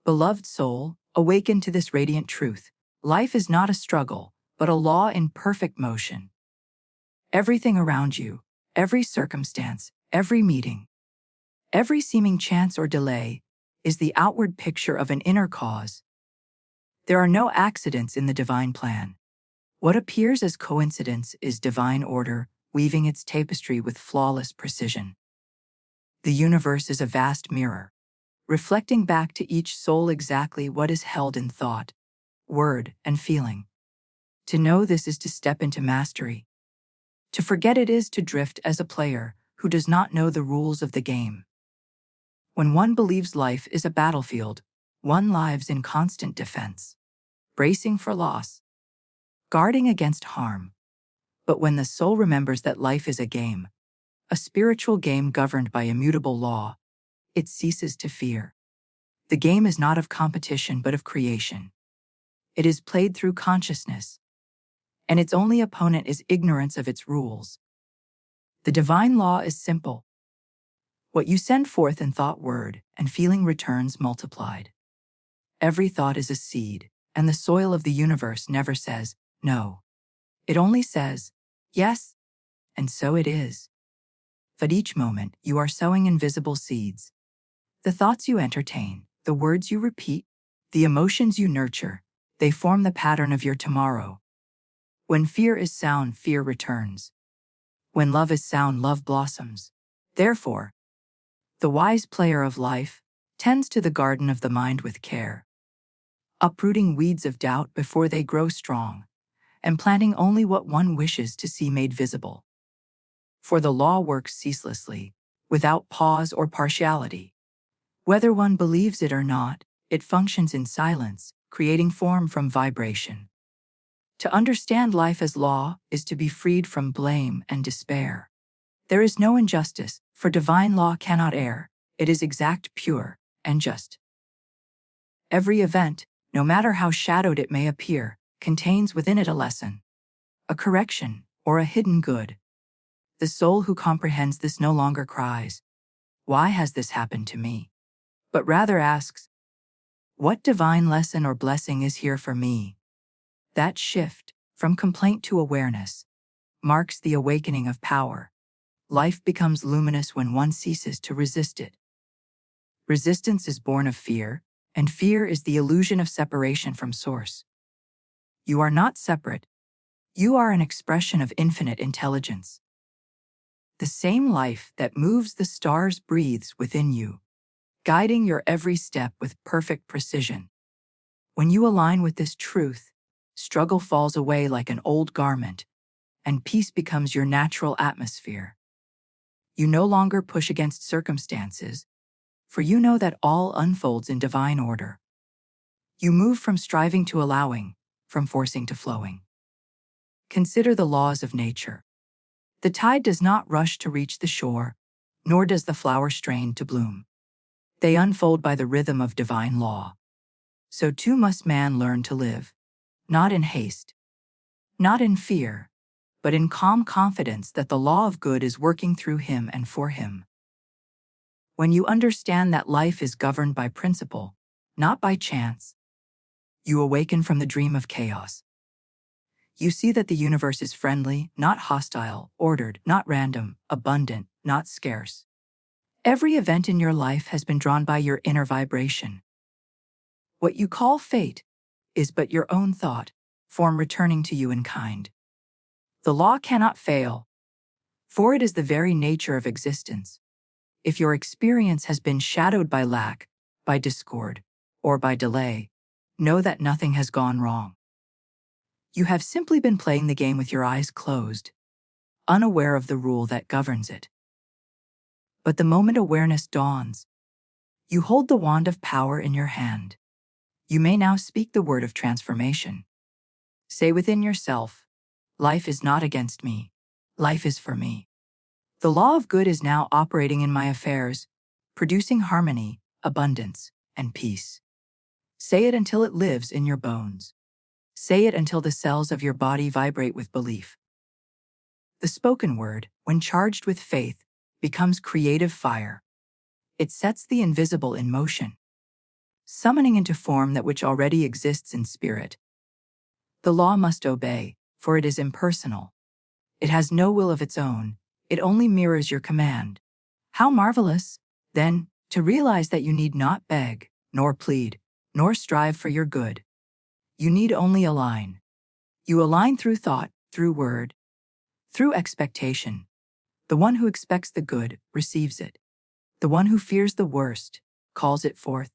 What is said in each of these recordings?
Beloved soul, awaken to this radiant truth. Life is not a struggle, but a law in perfect motion. Everything around you, every circumstance, every meeting, every seeming chance or delay, is the outward picture of an inner cause. There are no accidents in the divine plan. What appears as coincidence is divine order, weaving its tapestry with flawless precision. The universe is a vast mirror, reflecting back to each soul exactly what is held in thought, word, and feeling. To know this is to step into mastery. To forget it is to drift as a player who does not know the rules of the game. When one believes life is a battlefield, one lives in constant defense, bracing for loss, guarding against harm. But when the soul remembers that life is a game, a spiritual game governed by immutable law, it ceases to fear. The game is not of competition but of creation. It is played through consciousness, and its only opponent is ignorance of its rules. The divine law is simple. What you send forth in thought, word, and feeling returns multiplied. Every thought is a seed, and the soil of the universe never says, no. It only says, yes, and so it is. But each moment, you are sowing invisible seeds. The thoughts you entertain, the words you repeat, the emotions you nurture, they form the pattern of your tomorrow. When fear is sound, fear returns. When love is sound, love blossoms. Therefore, the wise player of life tends to the garden of the mind with care, uprooting weeds of doubt before they grow strong, and planting only what one wishes to see made visible. For the law works ceaselessly, without pause or partiality. Whether one believes it or not, it functions in silence, creating form from vibration. To understand life as law is to be freed from blame and despair. There is no injustice, for divine law cannot err. It is exact, pure, and just. Every event, no matter how shadowed it may appear, contains within it a lesson, a correction, or a hidden good. The soul who comprehends this no longer cries, "Why has this happened to me?" but rather asks, "What divine lesson or blessing is here for me?" That shift, from complaint to awareness, marks the awakening of power. Life becomes luminous when one ceases to resist it. Resistance is born of fear, and fear is the illusion of separation from Source. You are not separate. You are an expression of infinite intelligence. The same life that moves the stars breathes within you, guiding your every step with perfect precision. When you align with this truth, struggle falls away like an old garment, and peace becomes your natural atmosphere. You no longer push against circumstances, for you know that all unfolds in divine order. You move from striving to allowing, from forcing to flowing. Consider the laws of nature. The tide does not rush to reach the shore, nor does the flower strain to bloom. They unfold by the rhythm of divine law. So too must man learn to live, not in haste, not in fear, but in calm confidence that the law of good is working through him and for him. When you understand that life is governed by principle, not by chance, you awaken from the dream of chaos. You see that the universe is friendly, not hostile, ordered, not random, abundant, not scarce. Every event in your life has been drawn by your inner vibration. What you call fate is but your own thought, form returning to you in kind. The law cannot fail, for it is the very nature of existence. If your experience has been shadowed by lack, by discord, or by delay, know that nothing has gone wrong. You have simply been playing the game with your eyes closed, unaware of the rule that governs it. But the moment awareness dawns, you hold the wand of power in your hand. You may now speak the word of transformation. Say within yourself, "Life is not against me. Life is for me." The law of good is now operating in my affairs, producing harmony, abundance, and peace. Say it until it lives in your bones. Say it until the cells of your body vibrate with belief. The spoken word, when charged with faith, becomes creative fire. It sets the invisible in motion. summoning into form that which already exists in spirit. The law must obey, for it is impersonal. It has no will of its own, it only mirrors your command. How marvelous, then, to realize that you need not beg, nor plead, nor strive for your good. You need only align. You align through thought, through word, through expectation. The one who expects the good receives it. The one who fears the worst calls it forth.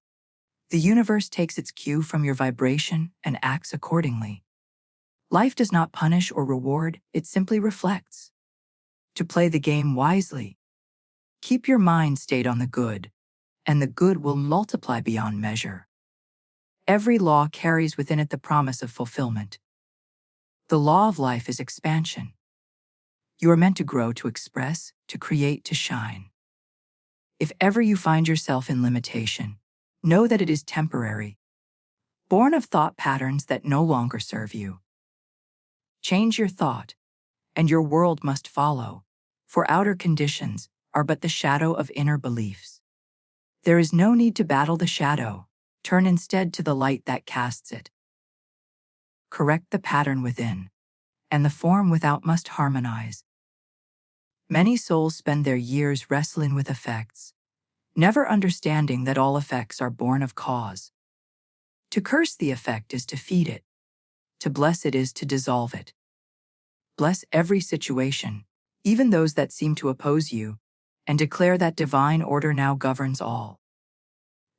The universe takes its cue from your vibration and acts accordingly. Life does not punish or reward, it simply reflects. To play the game wisely, keep your mind stayed on the good, and the good will multiply beyond measure. Every law carries within it the promise of fulfillment. The law of life is expansion. You are meant to grow, to express, to create, to shine. If ever you find yourself in limitation, know that it is temporary, born of thought patterns that no longer serve you. Change your thought, and your world must follow, for outer conditions are but the shadow of inner beliefs. There is no need to battle the shadow, turn instead to the light that casts it. Correct the pattern within, and the form without must harmonize. Many souls spend their years wrestling with effects, never understanding that all effects are born of cause. To curse the effect is to feed it. To bless it is to dissolve it. Bless every situation, even those that seem to oppose you, and declare that divine order now governs all.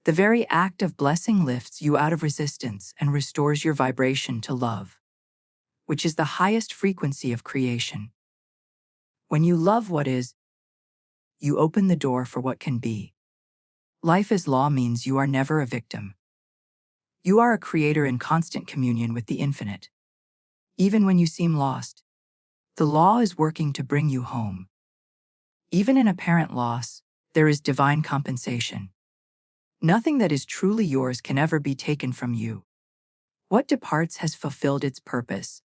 The very act of blessing lifts you out of resistance and restores your vibration to love, which is the highest frequency of creation. When you love what is, you open the door for what can be. Life as law means you are never a victim. You are a creator in constant communion with the infinite. Even when you seem lost, the law is working to bring you home. Even in apparent loss, there is divine compensation. Nothing that is truly yours can ever be taken from you. What departs has fulfilled its purpose.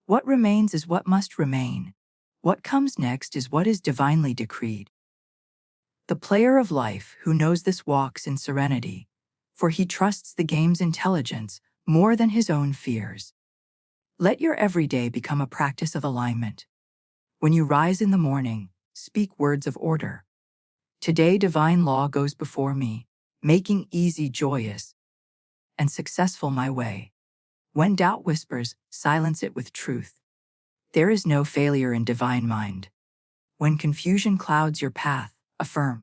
What remains is what must remain. What comes next is what is divinely decreed. The player of life who knows this walks in serenity, for he trusts the game's intelligence more than his own fears. Let your everyday become a practice of alignment. When you rise in the morning, speak words of order. Today divine law goes before me, making easy, joyous, and successful my way. When doubt whispers, silence it with truth. There is no failure in divine mind. When confusion clouds your path, affirm.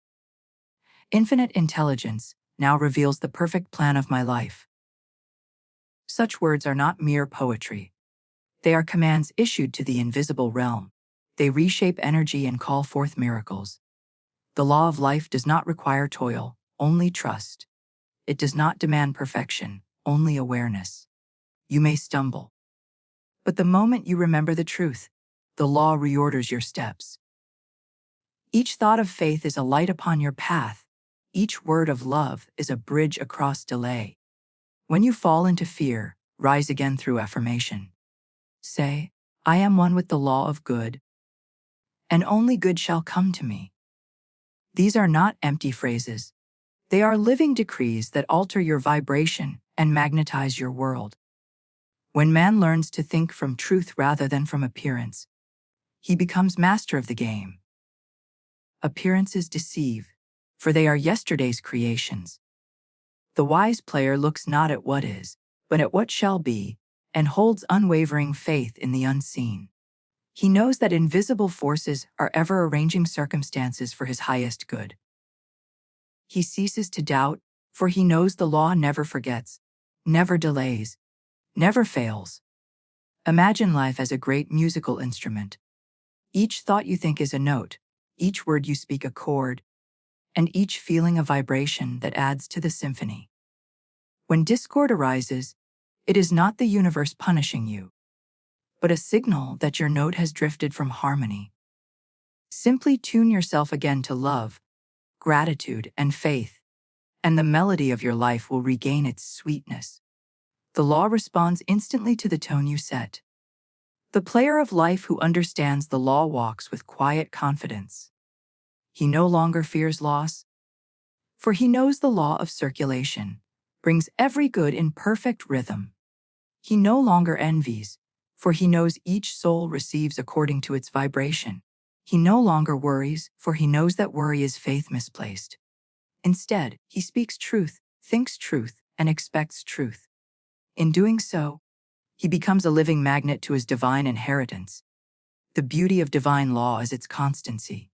Infinite intelligence now reveals the perfect plan of my life. Such words are not mere poetry. They are commands issued to the invisible realm. They reshape energy and call forth miracles. The law of life does not require toil, only trust. It does not demand perfection, only awareness. You may stumble, but the moment you remember the truth, the law reorders your steps. Each thought of faith is a light upon your path. Each word of love is a bridge across delay. When you fall into fear, rise again through affirmation. Say, I am one with the law of good, and only good shall come to me. These are not empty phrases. They are living decrees that alter your vibration and magnetize your world. When man learns to think from truth rather than from appearance, he becomes master of the game. Appearances deceive, for they are yesterday's creations. The wise player looks not at what is, but at what shall be, and holds unwavering faith in the unseen. He knows that invisible forces are ever arranging circumstances for his highest good. He ceases to doubt, for he knows the law never forgets, never delays, never fails. Imagine life as a great musical instrument. Each thought you think is a note, each word you speak a chord, and each feeling a vibration that adds to the symphony. When discord arises, it is not the universe punishing you, but a signal that your note has drifted from harmony. Simply tune yourself again to love, gratitude, and faith, and the melody of your life will regain its sweetness. The law responds instantly to the tone you set. The player of life who understands the law walks with quiet confidence. He no longer fears loss, for he knows the law of circulation. brings every good in perfect rhythm. He no longer envies, for he knows each soul receives according to its vibration. He no longer worries, for he knows that worry is faith misplaced. Instead, he speaks truth, thinks truth, and expects truth. In doing so, he becomes a living magnet to his divine inheritance. The beauty of divine law is its constancy.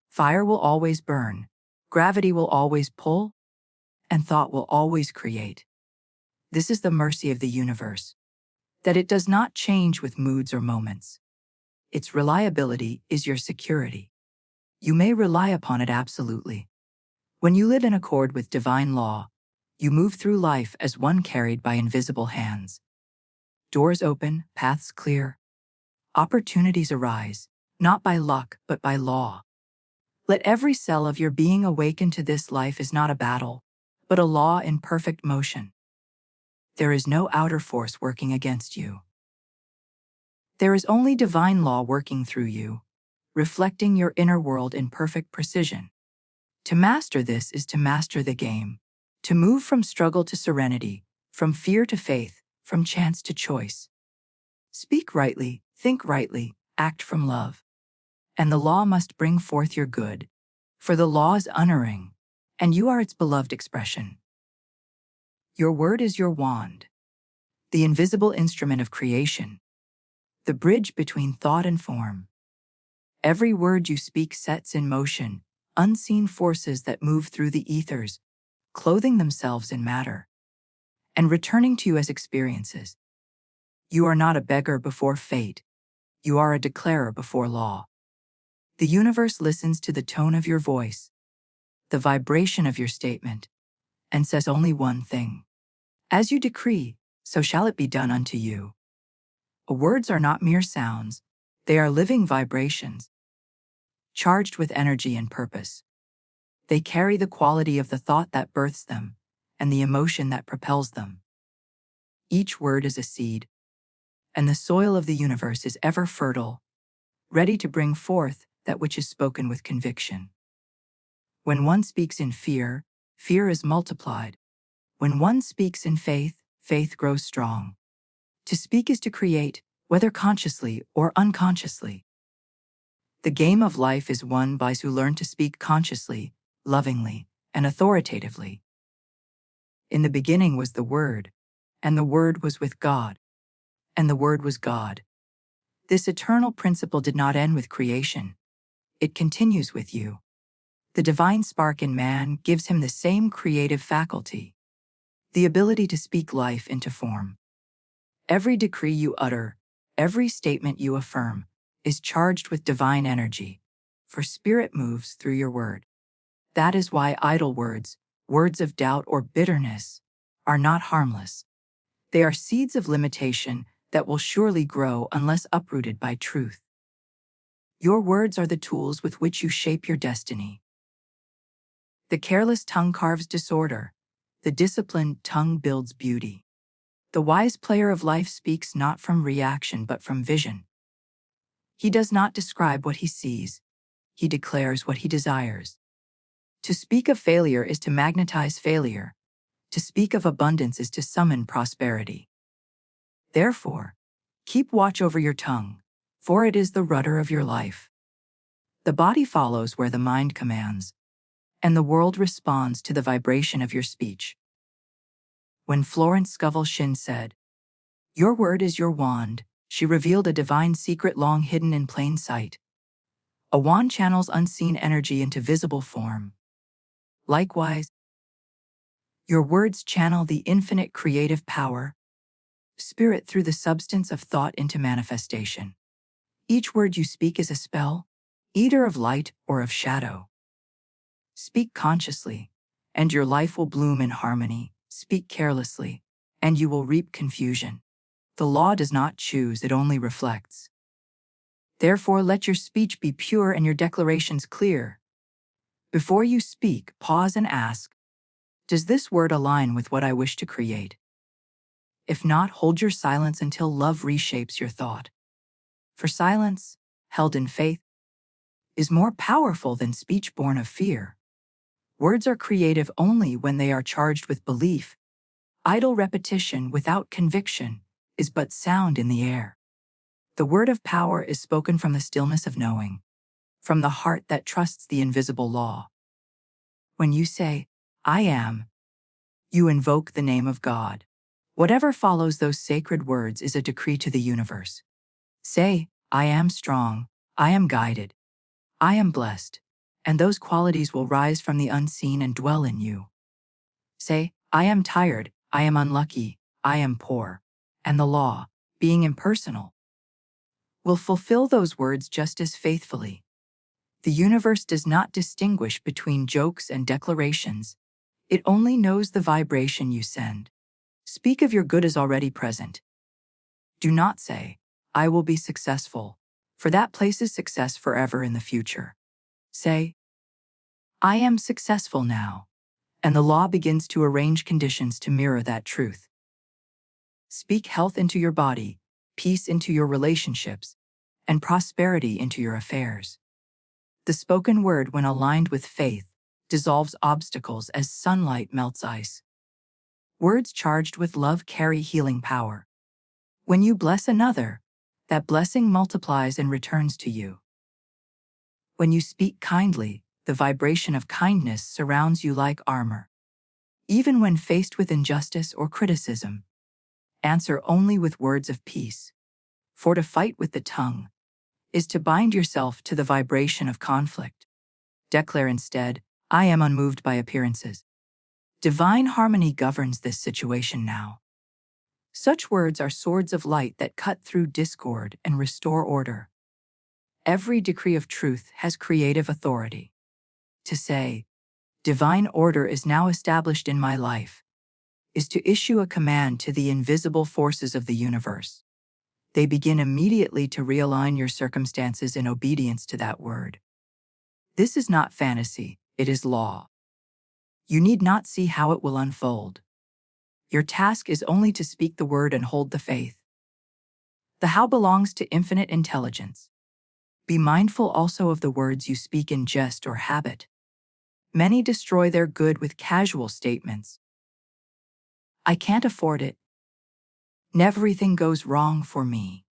Fire will always burn, gravity will always pull, and thought will always create. This is the mercy of the universe, that it does not change with moods or moments. Its reliability is your security. You may rely upon it absolutely. When you live in accord with divine law, you move through life as one carried by invisible hands. Doors open, paths clear. Opportunities arise, not by luck, but by law. Let every cell of your being awaken to this life is not a battle, but a law in perfect motion. There is no outer force working against you. There is only divine law working through you, reflecting your inner world in perfect precision. To master this is to master the game, to move from struggle to serenity, from fear to faith, from chance to choice. Speak rightly, think rightly, act from love. And the law must bring forth your good, for the law is unerring, and you are its beloved expression. Your word is your wand, the invisible instrument of creation, the bridge between thought and form. Every word you speak sets in motion unseen forces that move through the ethers, clothing themselves in matter, and returning to you as experiences. You are not a beggar before fate, you are a declarer before law. The universe listens to the tone of your voice, the vibration of your statement, and says only one thing. As you decree, so shall it be done unto you. Words are not mere sounds, they are living vibrations, charged with energy and purpose. They carry the quality of the thought that births them and the emotion that propels them. Each word is a seed, and the soil of the universe is ever fertile, ready to bring forth that which is spoken with conviction. When one speaks in fear, fear is multiplied. When one speaks in faith, faith grows strong. To speak is to create, whether consciously or unconsciously. The game of life is won by those who learn to speak consciously, lovingly, and authoritatively. In the beginning was the Word, and the Word was with God, and the Word was God. This eternal principle did not end with creation. It continues with you. The divine spark in man gives him the same creative faculty, the ability to speak life into form. Every decree you utter, every statement you affirm, is charged with divine energy, for spirit moves through your word. That is why idle words, words of doubt or bitterness, are not harmless. They are seeds of limitation that will surely grow unless uprooted by truth. Your words are the tools with which you shape your destiny. The careless tongue carves disorder. The disciplined tongue builds beauty. The wise player of life speaks not from reaction but from vision. He does not describe what he sees. He declares what he desires. To speak of failure is to magnetize failure. To speak of abundance is to summon prosperity. Therefore, keep watch over your tongue, for it is the rudder of your life. The body follows where the mind commands, and the world responds to the vibration of your speech. When Florence Scovel Shinn said, "Your word is your wand," she revealed a divine secret long hidden in plain sight. A wand channels unseen energy into visible form. Likewise, your words channel the infinite creative power, spirit through the substance of thought into manifestation. Each word you speak is a spell, either of light or of shadow. Speak consciously, and your life will bloom in harmony. Speak carelessly, and you will reap confusion. The law does not choose, it only reflects. Therefore, let your speech be pure and your declarations clear. Before you speak, pause and ask, does this word align with what I wish to create? If not, hold your silence until love reshapes your thought. For silence, held in faith, is more powerful than speech born of fear. Words are creative only when they are charged with belief. Idle repetition without conviction is but sound in the air. The word of power is spoken from the stillness of knowing, from the heart that trusts the invisible law. When you say, I am, you invoke the name of God. Whatever follows those sacred words is a decree to the universe. Say, I am strong, I am guided, I am blessed, and those qualities will rise from the unseen and dwell in you. Say, I am tired, I am unlucky, I am poor, and the law, being impersonal, will fulfill those words just as faithfully. The universe does not distinguish between jokes and declarations. It only knows the vibration you send. Speak of your good as already present. Do not say, I will be successful, for that places success forever in the future. Say, I am successful now, and the law begins to arrange conditions to mirror that truth. Speak health into your body, peace into your relationships, and prosperity into your affairs. The spoken word, when aligned with faith, dissolves obstacles as sunlight melts ice. Words charged with love carry healing power. When you bless another, that blessing multiplies and returns to you. When you speak kindly, the vibration of kindness surrounds you like armor. Even when faced with injustice or criticism, answer only with words of peace. For to fight with the tongue is to bind yourself to the vibration of conflict. Declare instead, I am unmoved by appearances. Divine harmony governs this situation now. Such words are swords of light that cut through discord and restore order. Every decree of truth has creative authority. To say, divine order is now established in my life, is to issue a command to the invisible forces of the universe. They begin immediately to realign your circumstances in obedience to that word. This is not fantasy, it is law. You need not see how it will unfold. Your task is only to speak the word and hold the faith. The how belongs to infinite intelligence. Be mindful also of the words you speak in jest or habit. Many destroy their good with casual statements. I can't afford it. Everything goes wrong for me.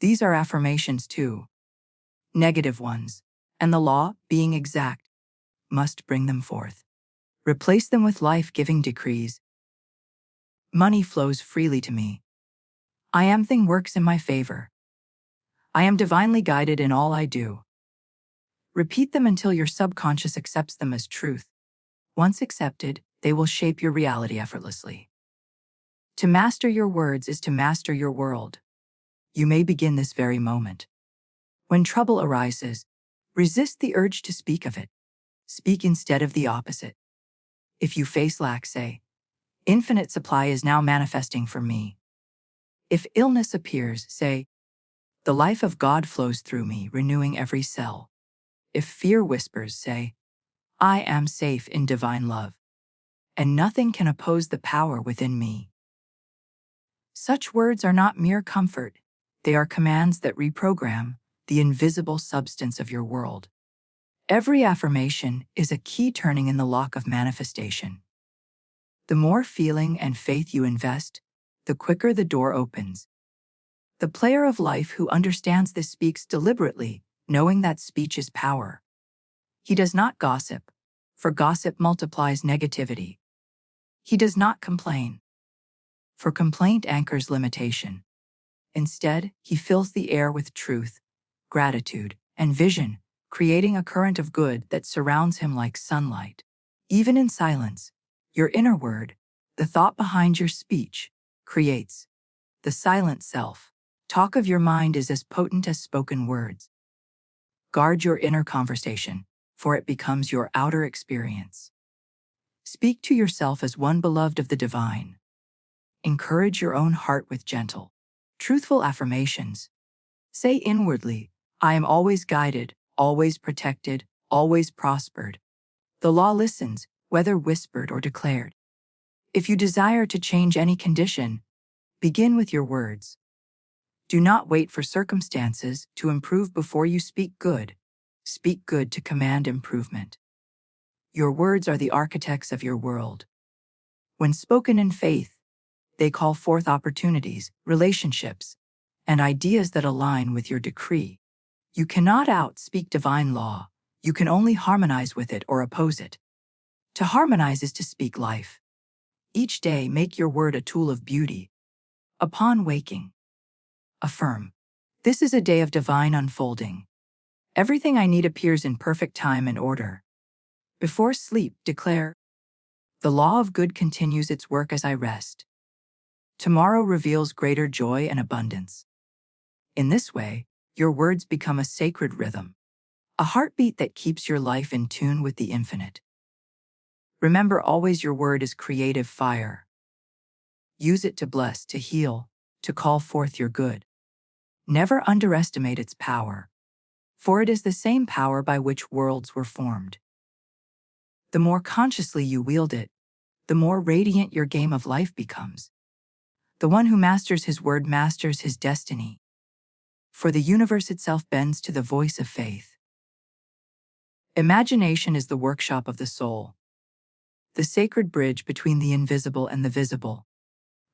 These are affirmations too. Negative ones, and the law, being exact, must bring them forth. Replace them with life-giving decrees. Money flows freely to me. I am thing works in my favor. I am divinely guided in all I do. Repeat them until your subconscious accepts them as truth. Once accepted, they will shape your reality effortlessly. To master your words is to master your world. You may begin this very moment. When trouble arises, resist the urge to speak of it. Speak instead of the opposite. If you face lack, say, infinite supply is now manifesting for me. If illness appears, say, the life of God flows through me, renewing every cell. If fear whispers, say, I am safe in divine love, and nothing can oppose the power within me. Such words are not mere comfort, they are commands that reprogram the invisible substance of your world. Every affirmation is a key turning in the lock of manifestation. The more feeling and faith you invest, the quicker the door opens. The player of life who understands this speaks deliberately, knowing that speech is power. He does not gossip, for gossip multiplies negativity. He does not complain, for complaint anchors limitation. Instead, he fills the air with truth, gratitude, and vision, creating a current of good that surrounds him like sunlight. Even in silence, your inner word, the thought behind your speech, creates the silent self. Talk of your mind is as potent as spoken words. Guard your inner conversation, for it becomes your outer experience. Speak to yourself as one beloved of the divine. Encourage your own heart with gentle, truthful affirmations. Say inwardly, I am always guided, always protected, always prospered. The law listens, whether whispered or declared. If you desire to change any condition, begin with your words. Do not wait for circumstances to improve before you speak good. Speak good to command improvement. Your words are the architects of your world. When spoken in faith, they call forth opportunities, relationships, and ideas that align with your decree. You cannot outspeak divine law. You can only harmonize with it or oppose it. To harmonize is to speak life. Each day, make your word a tool of beauty. Upon waking, affirm. This is a day of divine unfolding. Everything I need appears in perfect time and order. Before sleep, declare, the law of good continues its work as I rest. Tomorrow reveals greater joy and abundance. In this way, your words become a sacred rhythm, a heartbeat that keeps your life in tune with the infinite. Remember always your word is creative fire. Use it to bless, to heal, to call forth your good. Never underestimate its power, for it is the same power by which worlds were formed. The more consciously you wield it, the more radiant your game of life becomes. The one who masters his word masters his destiny, for the universe itself bends to the voice of faith. Imagination is the workshop of the soul, the sacred bridge between the invisible and the visible.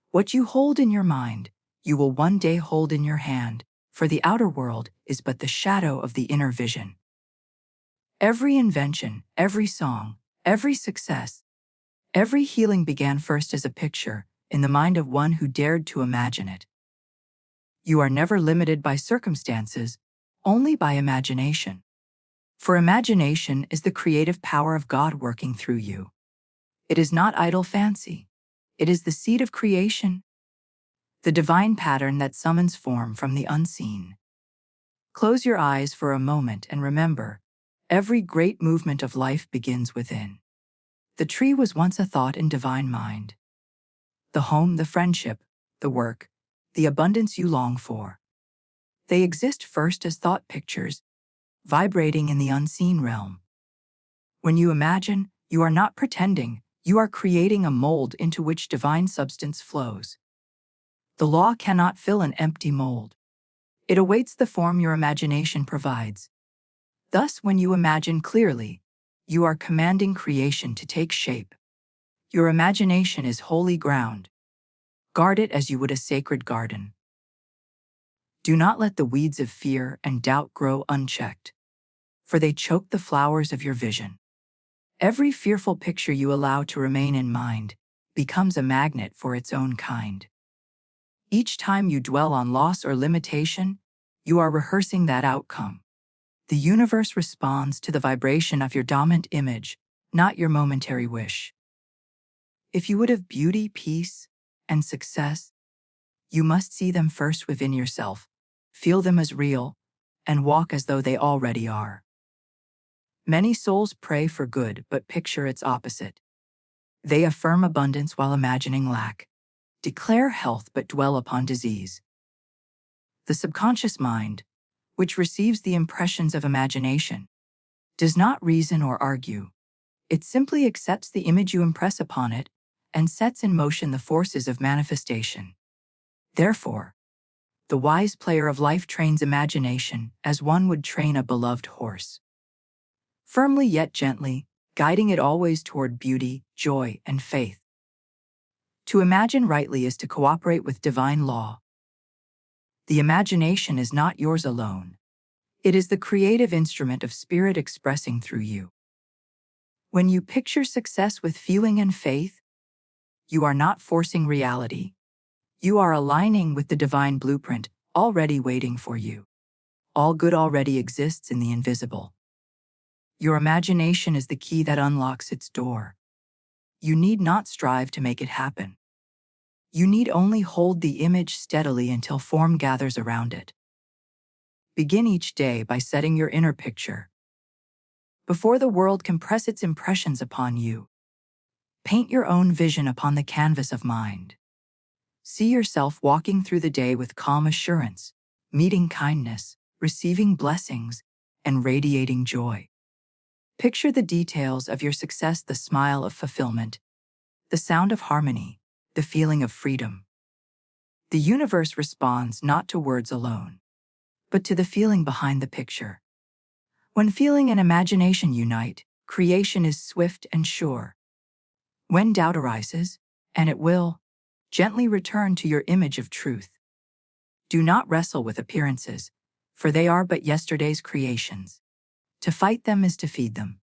What you hold in your mind, you will one day hold in your hand, for the outer world is but the shadow of the inner vision. Every invention, every song, every success, every healing began first as a picture in the mind of one who dared to imagine it. You are never limited by circumstances, only by imagination. For imagination is the creative power of God working through you. It is not idle fancy. It is the seed of creation, the divine pattern that summons form from the unseen. Close your eyes for a moment and remember, every great movement of life begins within. The tree was once a thought in divine mind. The home, the friendship, the work, the abundance you long for. They exist first as thought pictures, vibrating in the unseen realm. When you imagine, you are not pretending, you are creating a mold into which divine substance flows. The law cannot fill an empty mold. It awaits the form your imagination provides. Thus, when you imagine clearly, you are commanding creation to take shape. Your imagination is holy ground. Guard it as you would a sacred garden. Do not let the weeds of fear and doubt grow unchecked, for they choke the flowers of your vision. Every fearful picture you allow to remain in mind becomes a magnet for its own kind. Each time you dwell on loss or limitation, you are rehearsing that outcome. The universe responds to the vibration of your dominant image, not your momentary wish. If you would have beauty, peace, and success, you must see them first within yourself, feel them as real, and walk as though they already are. Many souls pray for good but picture its opposite. They affirm abundance while imagining lack, declare health but dwell upon disease. The subconscious mind, which receives the impressions of imagination, does not reason or argue. It simply accepts the image you impress upon it and sets in motion the forces of manifestation. Therefore, the wise player of life trains imagination as one would train a beloved horse. Firmly yet gently, guiding it always toward beauty, joy, and faith. To imagine rightly is to cooperate with divine law. The imagination is not yours alone. It is the creative instrument of spirit expressing through you. When you picture success with feeling and faith, you are not forcing reality. You are aligning with the divine blueprint already waiting for you. All good already exists in the invisible. Your imagination is the key that unlocks its door. You need not strive to make it happen. You need only hold the image steadily until form gathers around it. Begin each day by setting your inner picture. Before the world can press its impressions upon you, paint your own vision upon the canvas of mind. See yourself walking through the day with calm assurance, meeting kindness, receiving blessings, and radiating joy. Picture the details of your success, the smile of fulfillment, the sound of harmony, the feeling of freedom. The universe responds not to words alone, but to the feeling behind the picture. When feeling and imagination unite, Creation is swift and sure. When doubt arises, and it will, gently return to your image of truth. Do not wrestle with appearances, for they are but yesterday's creations. To fight them is to feed them.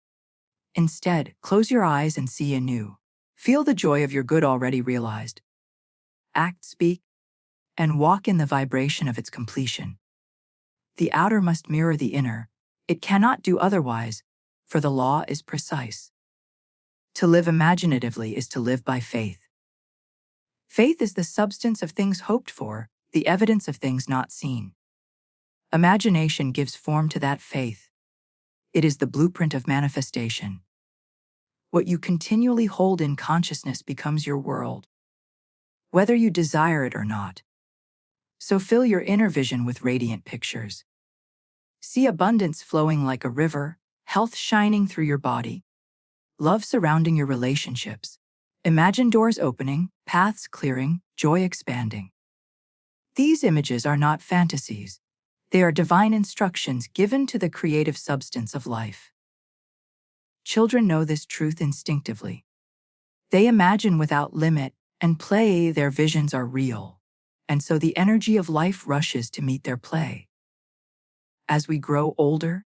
Instead, close your eyes and see anew. Feel the joy of your good already realized. Act, speak, and walk in the vibration of its completion. The outer must mirror the inner. It cannot do otherwise, for the law is precise. To live imaginatively is to live by faith. Faith is the substance of things hoped for, the evidence of things not seen. Imagination gives form to that faith. It is the blueprint of manifestation. What you continually hold in consciousness becomes your world, whether you desire it or not. So fill your inner vision with radiant pictures. See abundance flowing like a river, health shining through your body, love surrounding your relationships. Imagine doors opening, paths clearing, joy expanding. These images are not fantasies. They are divine instructions given to the creative substance of life. Children know this truth instinctively. They imagine without limit and play. Their visions are real, and so the energy of life rushes to meet their play. As we grow older,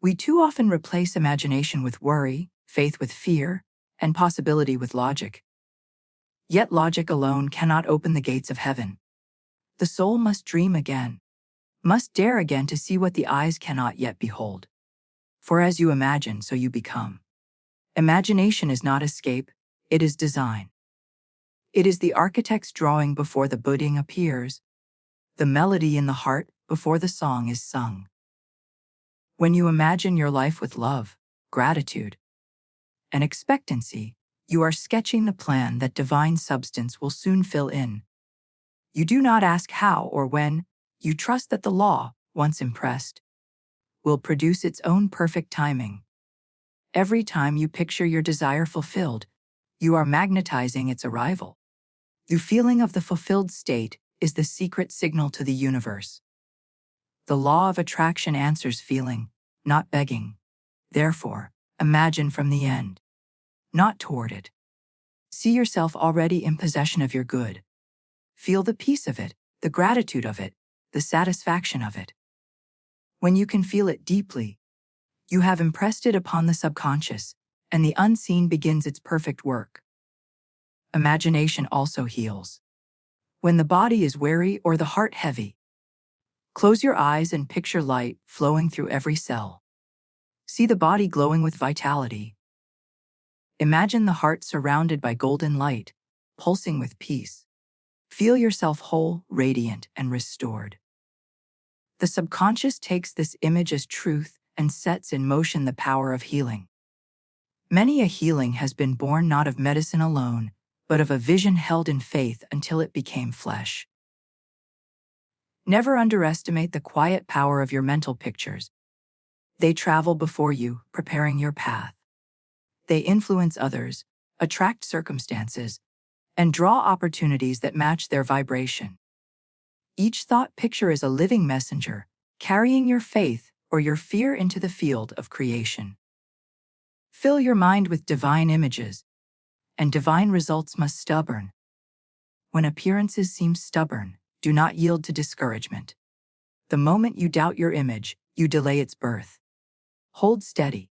we too often replace imagination with worry, faith with fear, and possibility with logic. Yet logic alone cannot open the gates of heaven. The soul must dream again, must dare again to see what the eyes cannot yet behold. For as you imagine, so you become. Imagination is not escape, it is design. It is the architect's drawing before the budding appears, the melody in the heart before the song is sung. When you imagine your life with love, gratitude, and expectancy, you are sketching the plan that divine substance will soon fill in. You do not ask how or when, you trust that the law, once impressed, will produce its own perfect timing. Every time you picture your desire fulfilled, you are magnetizing its arrival. The feeling of the fulfilled state is the secret signal to the universe. The law of attraction answers feeling, not begging. Therefore, imagine from the end, not toward it. See yourself already in possession of your good. Feel the peace of it, the gratitude of it, the satisfaction of it. When you can feel it deeply, you have impressed it upon the subconscious, and the unseen begins its perfect work. Imagination also heals. When the body is weary or the heart heavy, close your eyes and picture light flowing through every cell. See the body glowing with vitality. Imagine the heart surrounded by golden light, pulsing with peace. Feel yourself whole, radiant, and restored. The subconscious takes this image as truth and sets in motion the power of healing. Many a healing has been born not of medicine alone, but of a vision held in faith until it became flesh. Never underestimate the quiet power of your mental pictures. They travel before you, preparing your path. They influence others, attract circumstances, and draw opportunities that match their vibration. Each thought picture is a living messenger, carrying your faith or your fear into the field of creation. Fill your mind with divine images, and divine results must stubborn. When appearances seem stubborn, do not yield to discouragement. The moment you doubt your image, you delay its birth. Hold steady.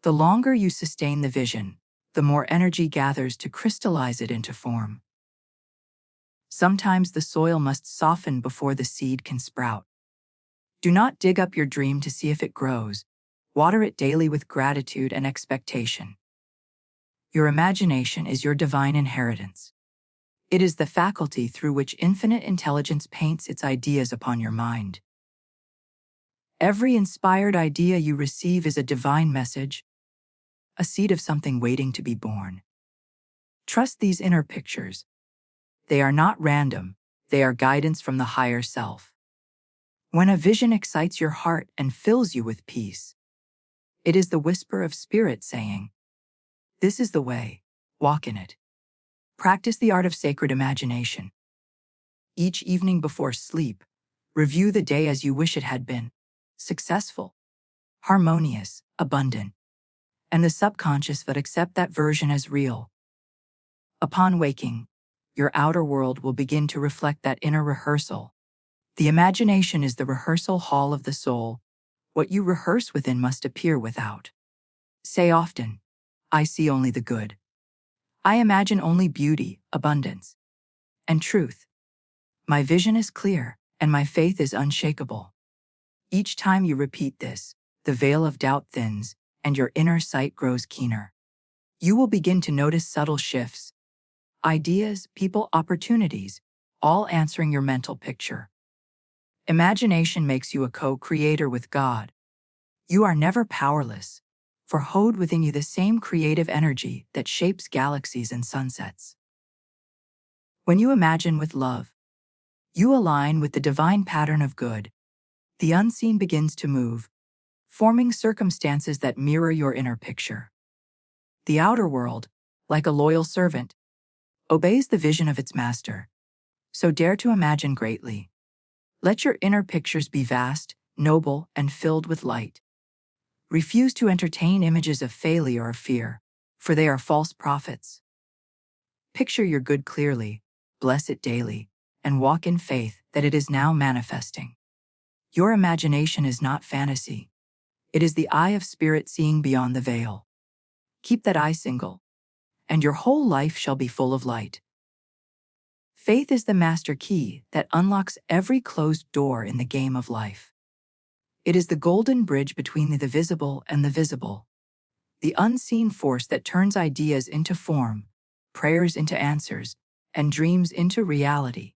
The longer you sustain the vision, the more energy gathers to crystallize it into form. Sometimes the soil must soften before the seed can sprout. Do not dig up your dream to see if it grows. Water it daily with gratitude and expectation. Your imagination is your divine inheritance. It is the faculty through which infinite intelligence paints its ideas upon your mind. Every inspired idea you receive is a divine message, a seed of something waiting to be born. Trust these inner pictures. They are not random, they are guidance from the higher self. When a vision excites your heart and fills you with peace, it is the whisper of spirit saying, "This is the way, walk in it." Practice the art of sacred imagination. Each evening before sleep, review the day as you wish it had been: successful, harmonious, abundant. and the subconscious that accept that version as real. Upon waking, your outer world will begin to reflect that inner rehearsal. The imagination is the rehearsal hall of the soul. What you rehearse within must appear without. Say often, I see only the good. I imagine only beauty, abundance, and truth. My vision is clear, and my faith is unshakable. Each time you repeat this, the veil of doubt thins, and your inner sight grows keener. You will begin to notice subtle shifts, ideas, people, opportunities, all answering your mental picture. Imagination makes you a co-creator with God. You are never powerless, for hold within you the same creative energy that shapes galaxies and sunsets. When you imagine with love, you align with the divine pattern of good. The unseen begins to move, forming circumstances that mirror your inner picture. The outer world, like a loyal servant, obeys the vision of its master. So dare to imagine greatly. Let your inner pictures be vast, noble, and filled with light. Refuse to entertain images of failure or fear, for they are false prophets. Picture your good clearly, bless it daily, and walk in faith that it is now manifesting. Your imagination is not fantasy. It is the eye of spirit seeing beyond the veil. Keep that eye single, and your whole life shall be full of light. Faith is the master key that unlocks every closed door in the game of life. It is the golden bridge between the visible and the visible, the unseen force that turns ideas into form, prayers into answers, and dreams into reality.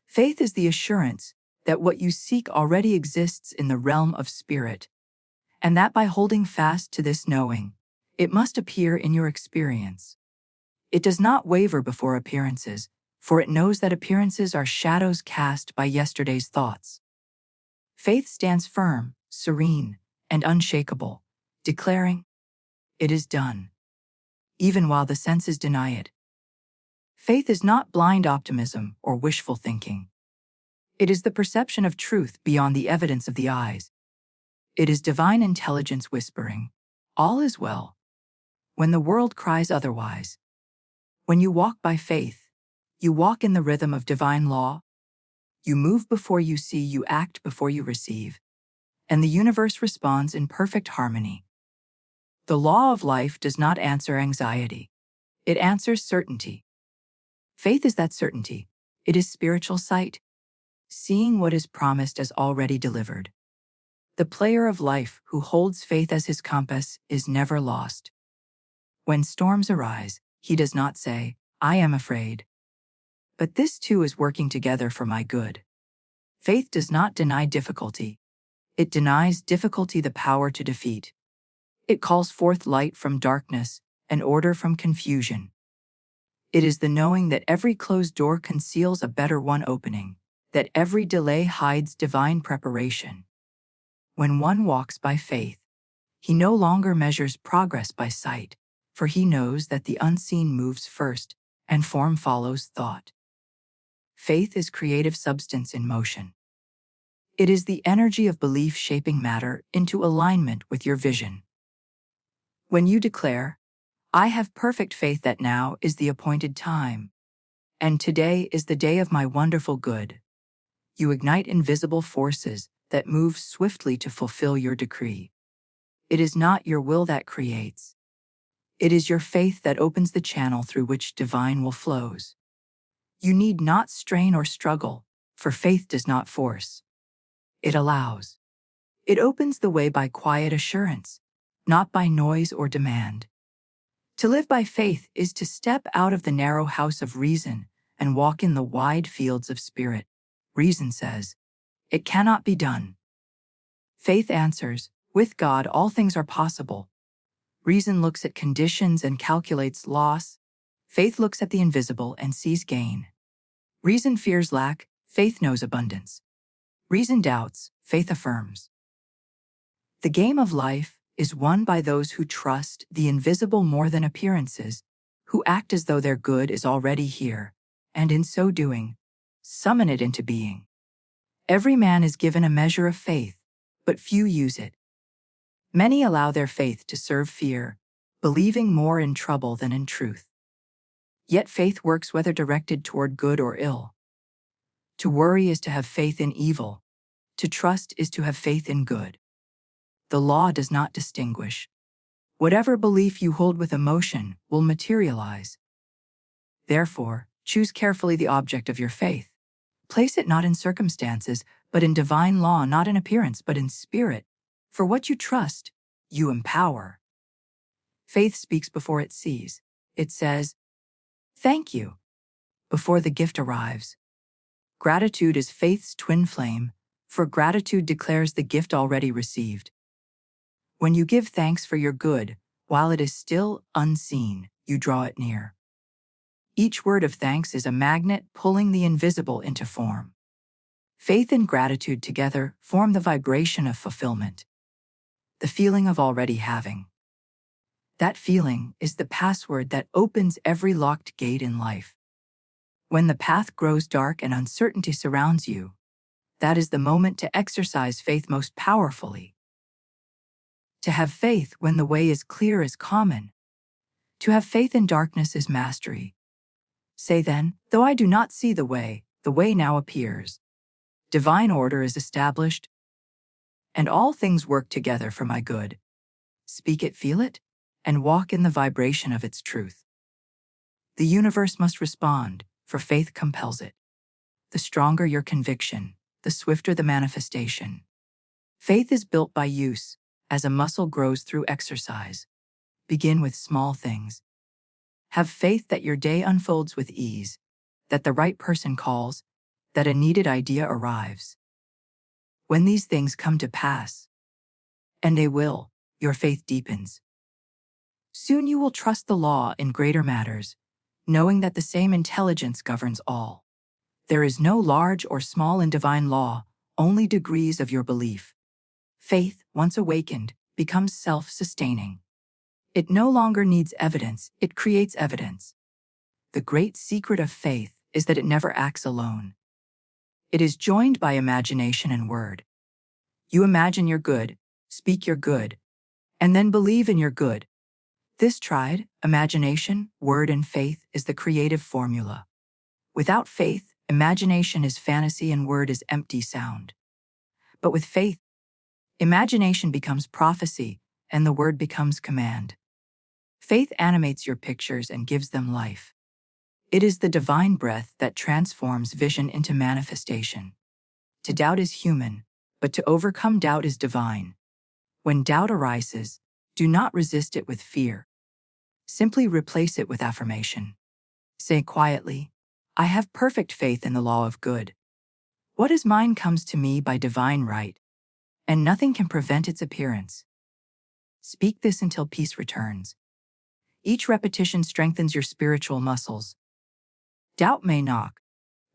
Faith is the assurance that what you seek already exists in the realm of spirit, and that by holding fast to this knowing, it must appear in your experience. It does not waver before appearances, for it knows that appearances are shadows cast by yesterday's thoughts. Faith stands firm, serene, and unshakable, declaring, "It is done," even while the senses deny it. Faith is not blind optimism or wishful thinking. It is the perception of truth beyond the evidence of the eyes. It is divine intelligence whispering, "All is well," when the world cries otherwise. When you walk by faith, you walk in the rhythm of divine law. You move before you see, you act before you receive, and the universe responds in perfect harmony. The law of life does not answer anxiety. It answers certainty. Faith is that certainty. It is spiritual sight, seeing what is promised as already delivered. The player of life who holds faith as his compass is never lost. When storms arise, he does not say, "I am afraid." But this too is working together for my good. Faith does not deny difficulty. It denies difficulty the power to defeat. It calls forth light from darkness and order from confusion. It is the knowing that every closed door conceals a better one opening, that every delay hides divine preparation. When one walks by faith, he no longer measures progress by sight, for he knows that the unseen moves first and form follows thought. Faith is creative substance in motion. It is the energy of belief shaping matter into alignment with your vision. When you declare, "I have perfect faith that now is the appointed time, and today is the day of my wonderful good," you ignite invisible forces that move swiftly to fulfill your decree. It is not your will that creates. It is your faith that opens the channel through which divine will flows. You need not strain or struggle, for faith does not force. It allows. It opens the way by quiet assurance, not by noise or demand. To live by faith is to step out of the narrow house of reason and walk in the wide fields of spirit. Reason says, "It cannot be done." Faith answers, "With God all things are possible." Reason looks at conditions and calculates loss. Faith looks at the invisible and sees gain. Reason fears lack, faith knows abundance. Reason doubts, faith affirms. The game of life is won by those who trust the invisible more than appearances, who act as though their good is already here, and in so doing, summon it into being. Every man is given a measure of faith, but few use it. Many allow their faith to serve fear, believing more in trouble than in truth. Yet faith works whether directed toward good or ill. To worry is to have faith in evil. To trust is to have faith in good. The law does not distinguish. Whatever belief you hold with emotion will materialize. Therefore, choose carefully the object of your faith. Place it not in circumstances, but in divine law, not in appearance, but in spirit. For what you trust, you empower. Faith speaks before it sees. It says, "Thank you," before the gift arrives. Gratitude is faith's twin flame, for gratitude declares the gift already received. When you give thanks for your good, while it is still unseen, you draw it near. Each word of thanks is a magnet pulling the invisible into form. Faith and gratitude together form the vibration of fulfillment, the feeling of already having. That feeling is the password that opens every locked gate in life. When the path grows dark and uncertainty surrounds you, that is the moment to exercise faith most powerfully. To have faith when the way is clear is common. To have faith in darkness is mastery. Say then, though I do not see the way now appears. Divine order is established, and all things work together for my good. Speak it, feel it, and walk in the vibration of its truth. The universe must respond, for faith compels it. The stronger your conviction, the swifter the manifestation. Faith is built by use, as a muscle grows through exercise. Begin with small things. Have faith that your day unfolds with ease, that the right person calls, that a needed idea arrives. When these things come to pass, and they will, your faith deepens. Soon you will trust the law in greater matters, knowing that the same intelligence governs all. There is no large or small in divine law, only degrees of your belief. Faith, once awakened, becomes self-sustaining. It no longer needs evidence, it creates evidence. The great secret of faith is that it never acts alone. It is joined by imagination and word. You imagine your good, speak your good, and then believe in your good. This triad, imagination, word, and faith, is the creative formula. Without faith, imagination is fantasy and word is empty sound. But with faith, imagination becomes prophecy, and the word becomes command. Faith animates your pictures and gives them life. It is the divine breath that transforms vision into manifestation. To doubt is human, but to overcome doubt is divine. When doubt arises, do not resist it with fear. Simply replace it with affirmation. Say quietly, I have perfect faith in the law of good. What is mine comes to me by divine right, and nothing can prevent its appearance. Speak this until peace returns. Each repetition strengthens your spiritual muscles. Doubt may knock,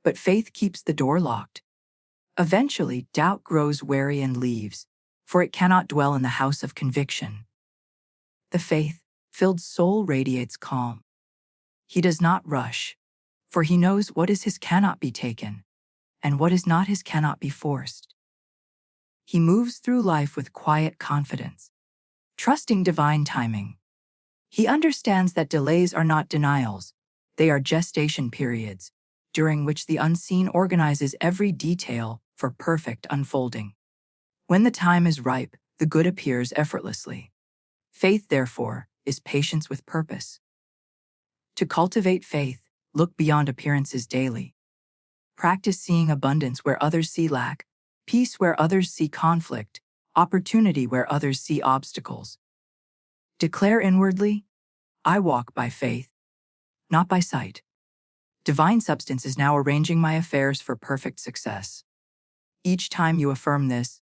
but faith keeps the door locked. Eventually, doubt grows wary and leaves, for it cannot dwell in the house of conviction. The faith-filled soul radiates calm. He does not rush, for he knows what is his cannot be taken, and what is not his cannot be forced. He moves through life with quiet confidence, trusting divine timing. He understands that delays are not denials, they are gestation periods, during which the unseen organizes every detail for perfect unfolding. When the time is ripe, the good appears effortlessly. Faith, therefore, is patience with purpose. To cultivate faith, look beyond appearances daily. Practice seeing abundance where others see lack, peace where others see conflict, opportunity where others see obstacles. Declare inwardly, I walk by faith, not by sight. Divine substance is now arranging my affairs for perfect success. Each time you affirm this,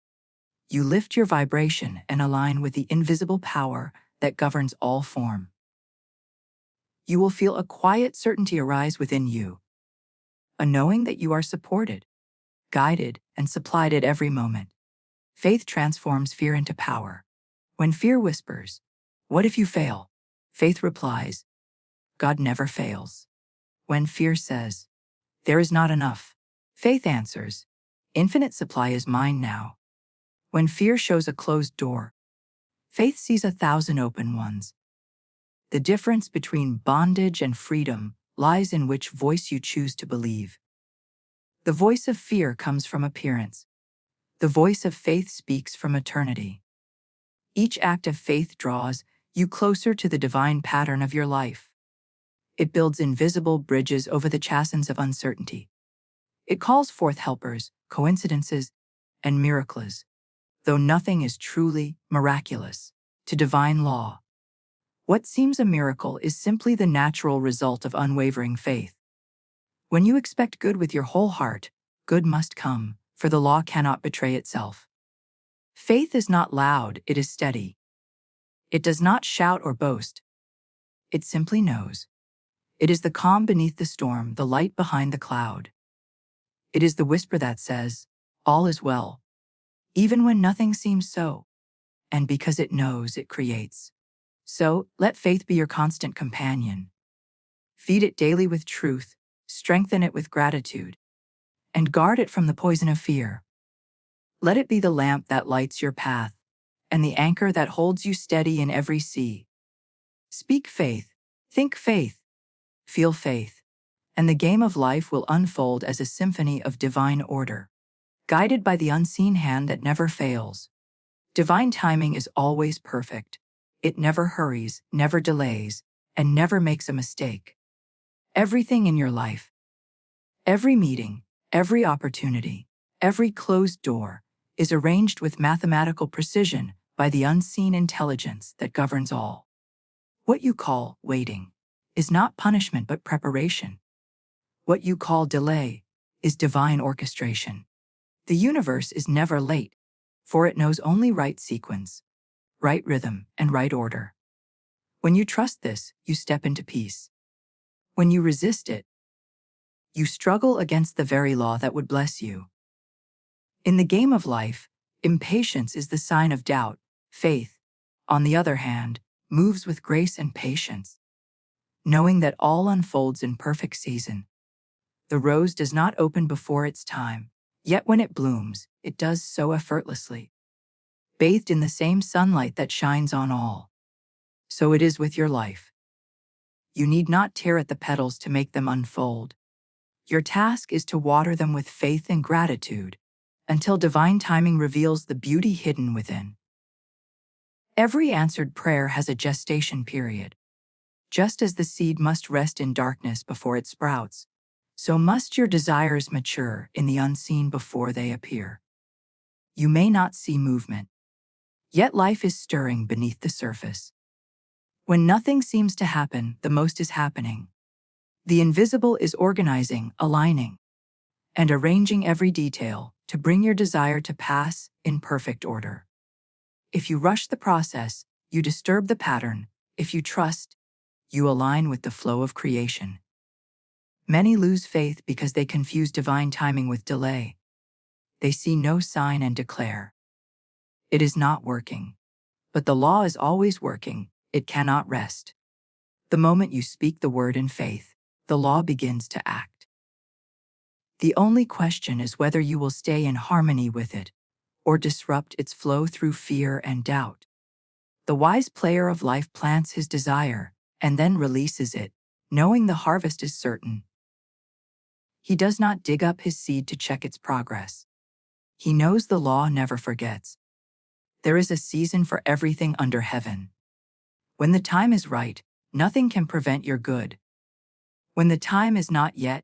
you lift your vibration and align with the invisible power that governs all form. You will feel a quiet certainty arise within you, a knowing that you are supported, guided, and supplied at every moment. Faith transforms fear into power. When fear whispers, "What if you fail?" Faith replies, "God never fails." When fear says, "There is not enough," faith answers, "Infinite supply is mine now." When fear shows a closed door, Faith sees 1,000 open ones. The difference between bondage and freedom lies in which voice you choose to believe. The voice of fear comes from appearance. The voice of faith speaks from eternity. Each act of faith draws you closer to the divine pattern of your life. It builds invisible bridges over the chasms of uncertainty. It calls forth helpers, coincidences, and miracles, though nothing is truly miraculous to divine law. What seems a miracle is simply the natural result of unwavering faith. When you expect good with your whole heart, good must come, for the law cannot betray itself. Faith is not loud, it is steady. It does not shout or boast. It simply knows. It is the calm beneath the storm, the light behind the cloud. It is the whisper that says, all is well, even when nothing seems so. And because it knows, it creates. So, let faith be your constant companion. Feed it daily with truth, strengthen it with gratitude, and guard it from the poison of fear. Let it be the lamp that lights your path, and the anchor that holds you steady in every sea. Speak faith, think faith, feel faith, and the game of life will unfold as a symphony of divine order, guided by the unseen hand that never fails. Divine timing is always perfect. It never hurries, never delays, and never makes a mistake. Everything in your life, every meeting, every opportunity, every closed door, is arranged with mathematical precision by the unseen intelligence that governs all. What you call waiting is not punishment but preparation. What you call delay is divine orchestration. The universe is never late, for it knows only right sequence, right rhythm, and right order. When you trust this, you step into peace. When you resist it, you struggle against the very law that would bless you. In the game of life, impatience is the sign of doubt. Faith, on the other hand, moves with grace and patience, knowing that all unfolds in perfect season. The rose does not open before its time, yet when it blooms, it does so effortlessly, bathed in the same sunlight that shines on all. So it is with your life. You need not tear at the petals to make them unfold. Your task is to water them with faith and gratitude, until divine timing reveals the beauty hidden within. Every answered prayer has a gestation period. Just as the seed must rest in darkness before it sprouts, so must your desires mature in the unseen before they appear. You may not see movement, yet life is stirring beneath the surface. When nothing seems to happen, the most is happening. The invisible is organizing, aligning, and arranging every detail to bring your desire to pass in perfect order. If you rush the process, you disturb the pattern. If you trust, you align with the flow of creation. Many lose faith because they confuse divine timing with delay. They see no sign and declare, it is not working. But the law is always working, it cannot rest. The moment you speak the word in faith, the law begins to act. The only question is whether you will stay in harmony with it, or disrupt its flow through fear and doubt. The wise player of life plants his desire, and then releases it, knowing the harvest is certain. He does not dig up his seed to check its progress. He knows the law never forgets. There is a season for everything under heaven. When the time is right, nothing can prevent your good. When the time is not yet,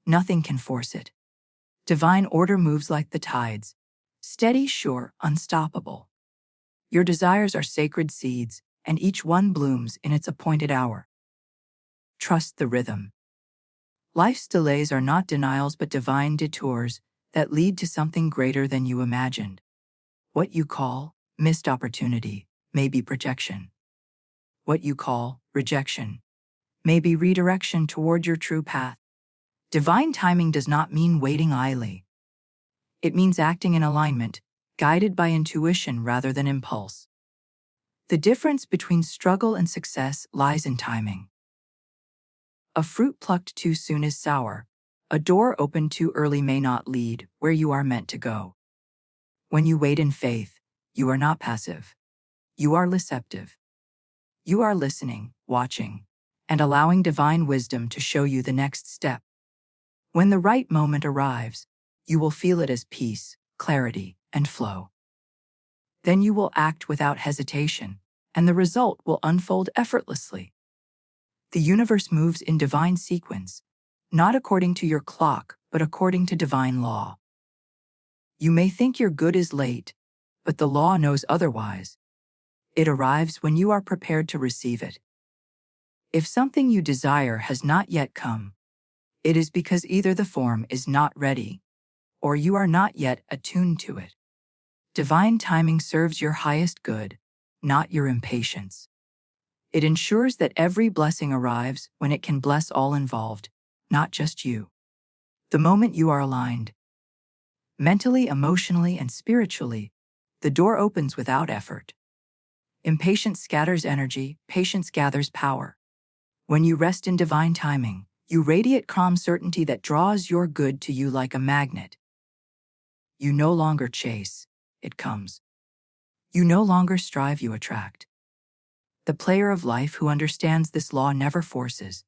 nothing can force it. Divine order moves like the tides, steady, sure, unstoppable. Your desires are sacred seeds, and each one blooms in its appointed hour. Trust the rhythm. Life's delays are not denials but divine detours that lead to something greater than you imagined. What you call missed opportunity may be projection. What you call rejection may be redirection toward your true path. Divine timing does not mean waiting idly. It means acting in alignment, guided by intuition rather than impulse. The difference between struggle and success lies in timing. A fruit plucked too soon is sour. A door opened too early may not lead where you are meant to go. When you wait in faith, you are not passive. You are receptive. You are listening, watching, and allowing divine wisdom to show you the next step. When the right moment arrives, you will feel it as peace, clarity, and flow. Then you will act without hesitation, and the result will unfold effortlessly. The universe moves in divine sequence, not according to your clock, but according to divine law. You may think your good is late, but the law knows otherwise. It arrives when you are prepared to receive it. If something you desire has not yet come, it is because either the form is not ready, or you are not yet attuned to it. Divine timing serves your highest good, not your impatience. It ensures that every blessing arrives when it can bless all involved, not just you. The moment you are aligned, mentally, emotionally, and spiritually, the door opens without effort. Impatience scatters energy, patience gathers power. When you rest in divine timing, you radiate calm certainty that draws your good to you like a magnet. You no longer chase, it comes. You no longer strive, you attract. The player of life who understands this law never forces.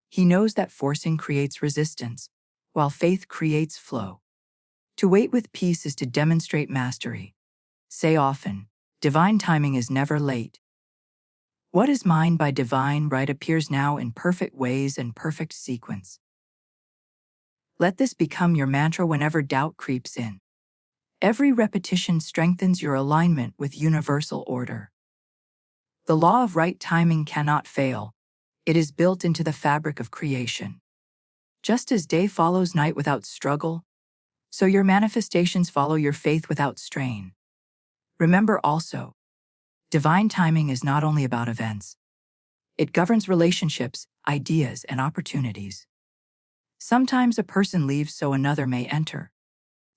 He knows that forcing creates resistance, while faith creates flow. To wait with peace is to demonstrate mastery. Say often, divine timing is never late. What is mine by divine right appears now in perfect ways and perfect sequence. Let this become your mantra whenever doubt creeps in. Every repetition strengthens your alignment with universal order. The law of right timing cannot fail. It is built into the fabric of creation. Just as day follows night without struggle, so your manifestations follow your faith without strain. Remember also, divine timing is not only about events. It governs relationships, ideas, and opportunities. Sometimes a person leaves so another may enter.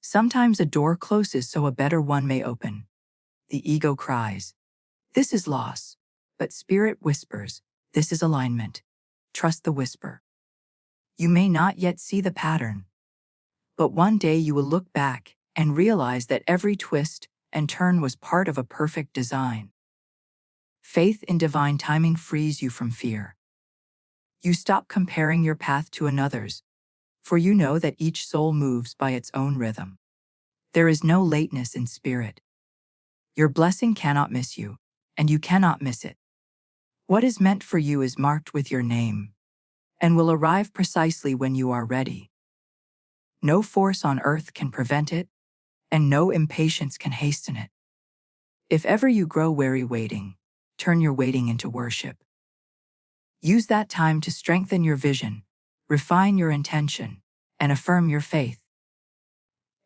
Sometimes a door closes so a better one may open. The ego cries, "This is loss," but spirit whispers, "This is alignment." Trust the whisper. You may not yet see the pattern, but one day you will look back and realize that every twist and turn was part of a perfect design. Faith in divine timing frees you from fear. You stop comparing your path to another's, for you know that each soul moves by its own rhythm. There is no lateness in spirit. Your blessing cannot miss you, and you cannot miss it. What is meant for you is marked with your name, and will arrive precisely when you are ready. No force on earth can prevent it, and no impatience can hasten it. If ever you grow weary waiting, turn your waiting into worship. Use that time to strengthen your vision, refine your intention, and affirm your faith.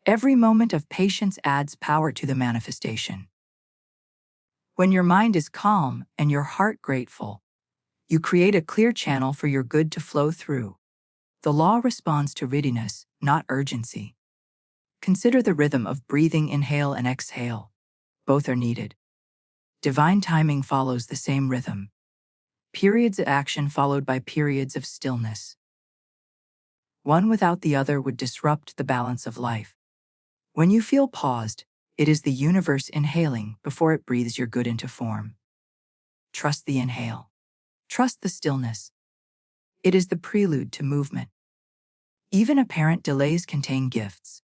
Every moment of patience adds power to the manifestation. When your mind is calm and your heart grateful, you create a clear channel for your good to flow through. The law responds to readiness, not urgency. Consider the rhythm of breathing, inhale and exhale. Both are needed. Divine timing follows the same rhythm. Periods of action followed by periods of stillness. One without the other would disrupt the balance of life. When you feel paused, it is the universe inhaling before it breathes your good into form. Trust the inhale. Trust the stillness. It is the prelude to movement. Even apparent delays contain gifts.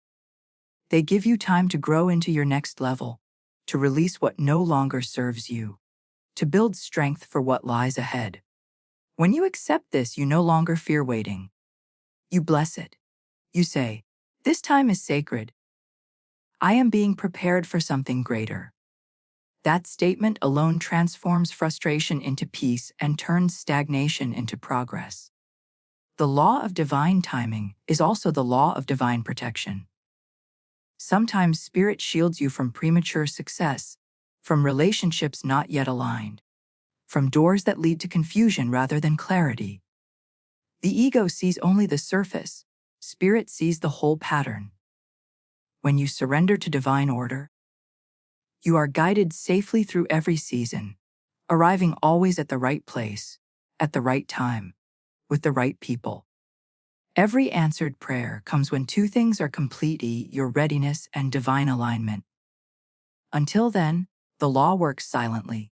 They give you time to grow into your next level, to release what no longer serves you, to build strength for what lies ahead. When you accept this, you no longer fear waiting. You bless it. You say, "This time is sacred. I am being prepared for something greater." That statement alone transforms frustration into peace and turns stagnation into progress. The law of divine timing is also the law of divine protection. Sometimes spirit shields you from premature success, from relationships not yet aligned, from doors that lead to confusion rather than clarity. The ego sees only the surface, spirit sees the whole pattern. When you surrender to divine order, you are guided safely through every season, arriving always at the right place, at the right time, with the right people. Every answered prayer comes when two things are complete: your readiness and divine alignment. Until then, The law works silently,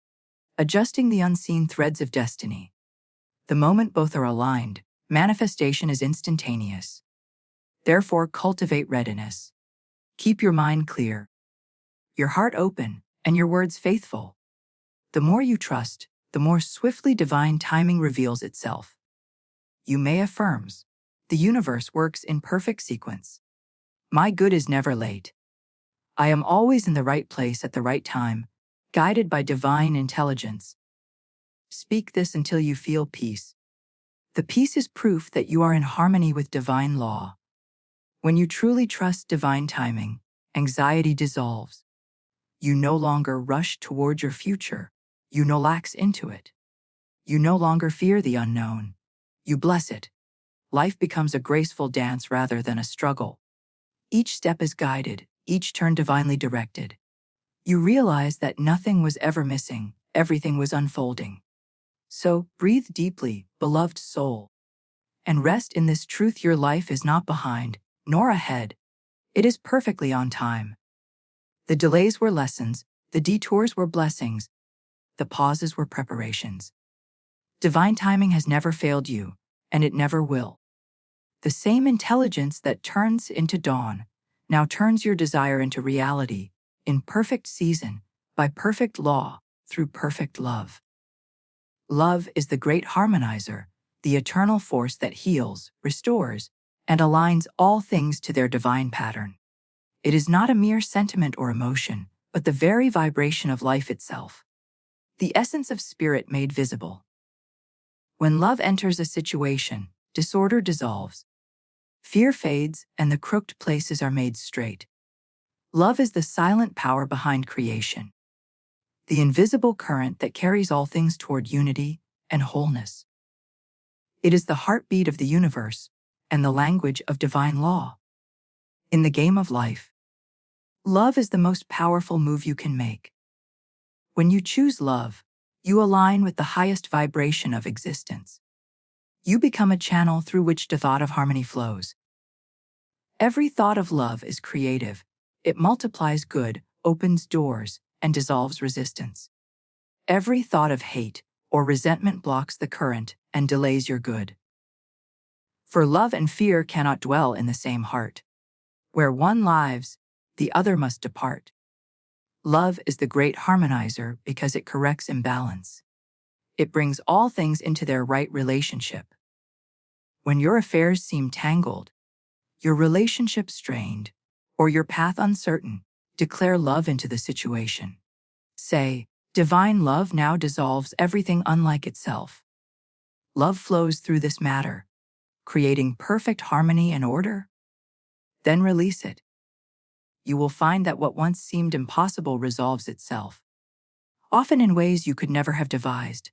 adjusting the unseen threads of destiny. The moment both are aligned, manifestation is instantaneous. Therefore, cultivate readiness. Keep your mind clear, your heart open, and your words faithful. The more you trust, the more swiftly divine timing reveals itself. You may affirms, the universe works in perfect sequence. My good is never late. I am always in the right place at the right time, guided by divine intelligence. Speak this until you feel peace. The peace is proof that you are in harmony with divine law. When you truly trust divine timing, anxiety dissolves. You no longer rush toward your future. You no lax into it. You no longer fear the unknown. You bless it. Life becomes a graceful dance rather than a struggle. Each step is guided, each turn divinely directed. You realize that nothing was ever missing, everything was unfolding. So, breathe deeply, beloved soul, and rest in this truth: your life is not behind, nor ahead. It is perfectly on time. The delays were lessons, the detours were blessings, the pauses were preparations. Divine timing has never failed you, and it never will. The same intelligence that turns into dawn now turns your desire into reality, in perfect season, by perfect law, through perfect love. Love is the great harmonizer, the eternal force that heals, restores, and aligns all things to their divine pattern. It is not a mere sentiment or emotion, but the very vibration of life itself. The essence of spirit made visible. When love enters a situation, disorder dissolves. Fear fades, and the crooked places are made straight. Love is the silent power behind creation, the invisible current that carries all things toward unity and wholeness. It is the heartbeat of the universe and the language of divine law. In the game of life, love is the most powerful move you can make. When you choose love, you align with the highest vibration of existence. You become a channel through which the thought of harmony flows. Every thought of love is creative. It multiplies good, opens doors, and dissolves resistance. Every thought of hate or resentment blocks the current and delays your good. For love and fear cannot dwell in the same heart. Where one lives, the other must depart. Love is the great harmonizer because it corrects imbalance. It brings all things into their right relationship. When your affairs seem tangled, your relationship strained, or your path uncertain, declare love into the situation. Say, divine love now dissolves everything unlike itself. Love flows through this matter, creating perfect harmony and order. Then release it. You will find that what once seemed impossible resolves itself, often in ways you could never have devised.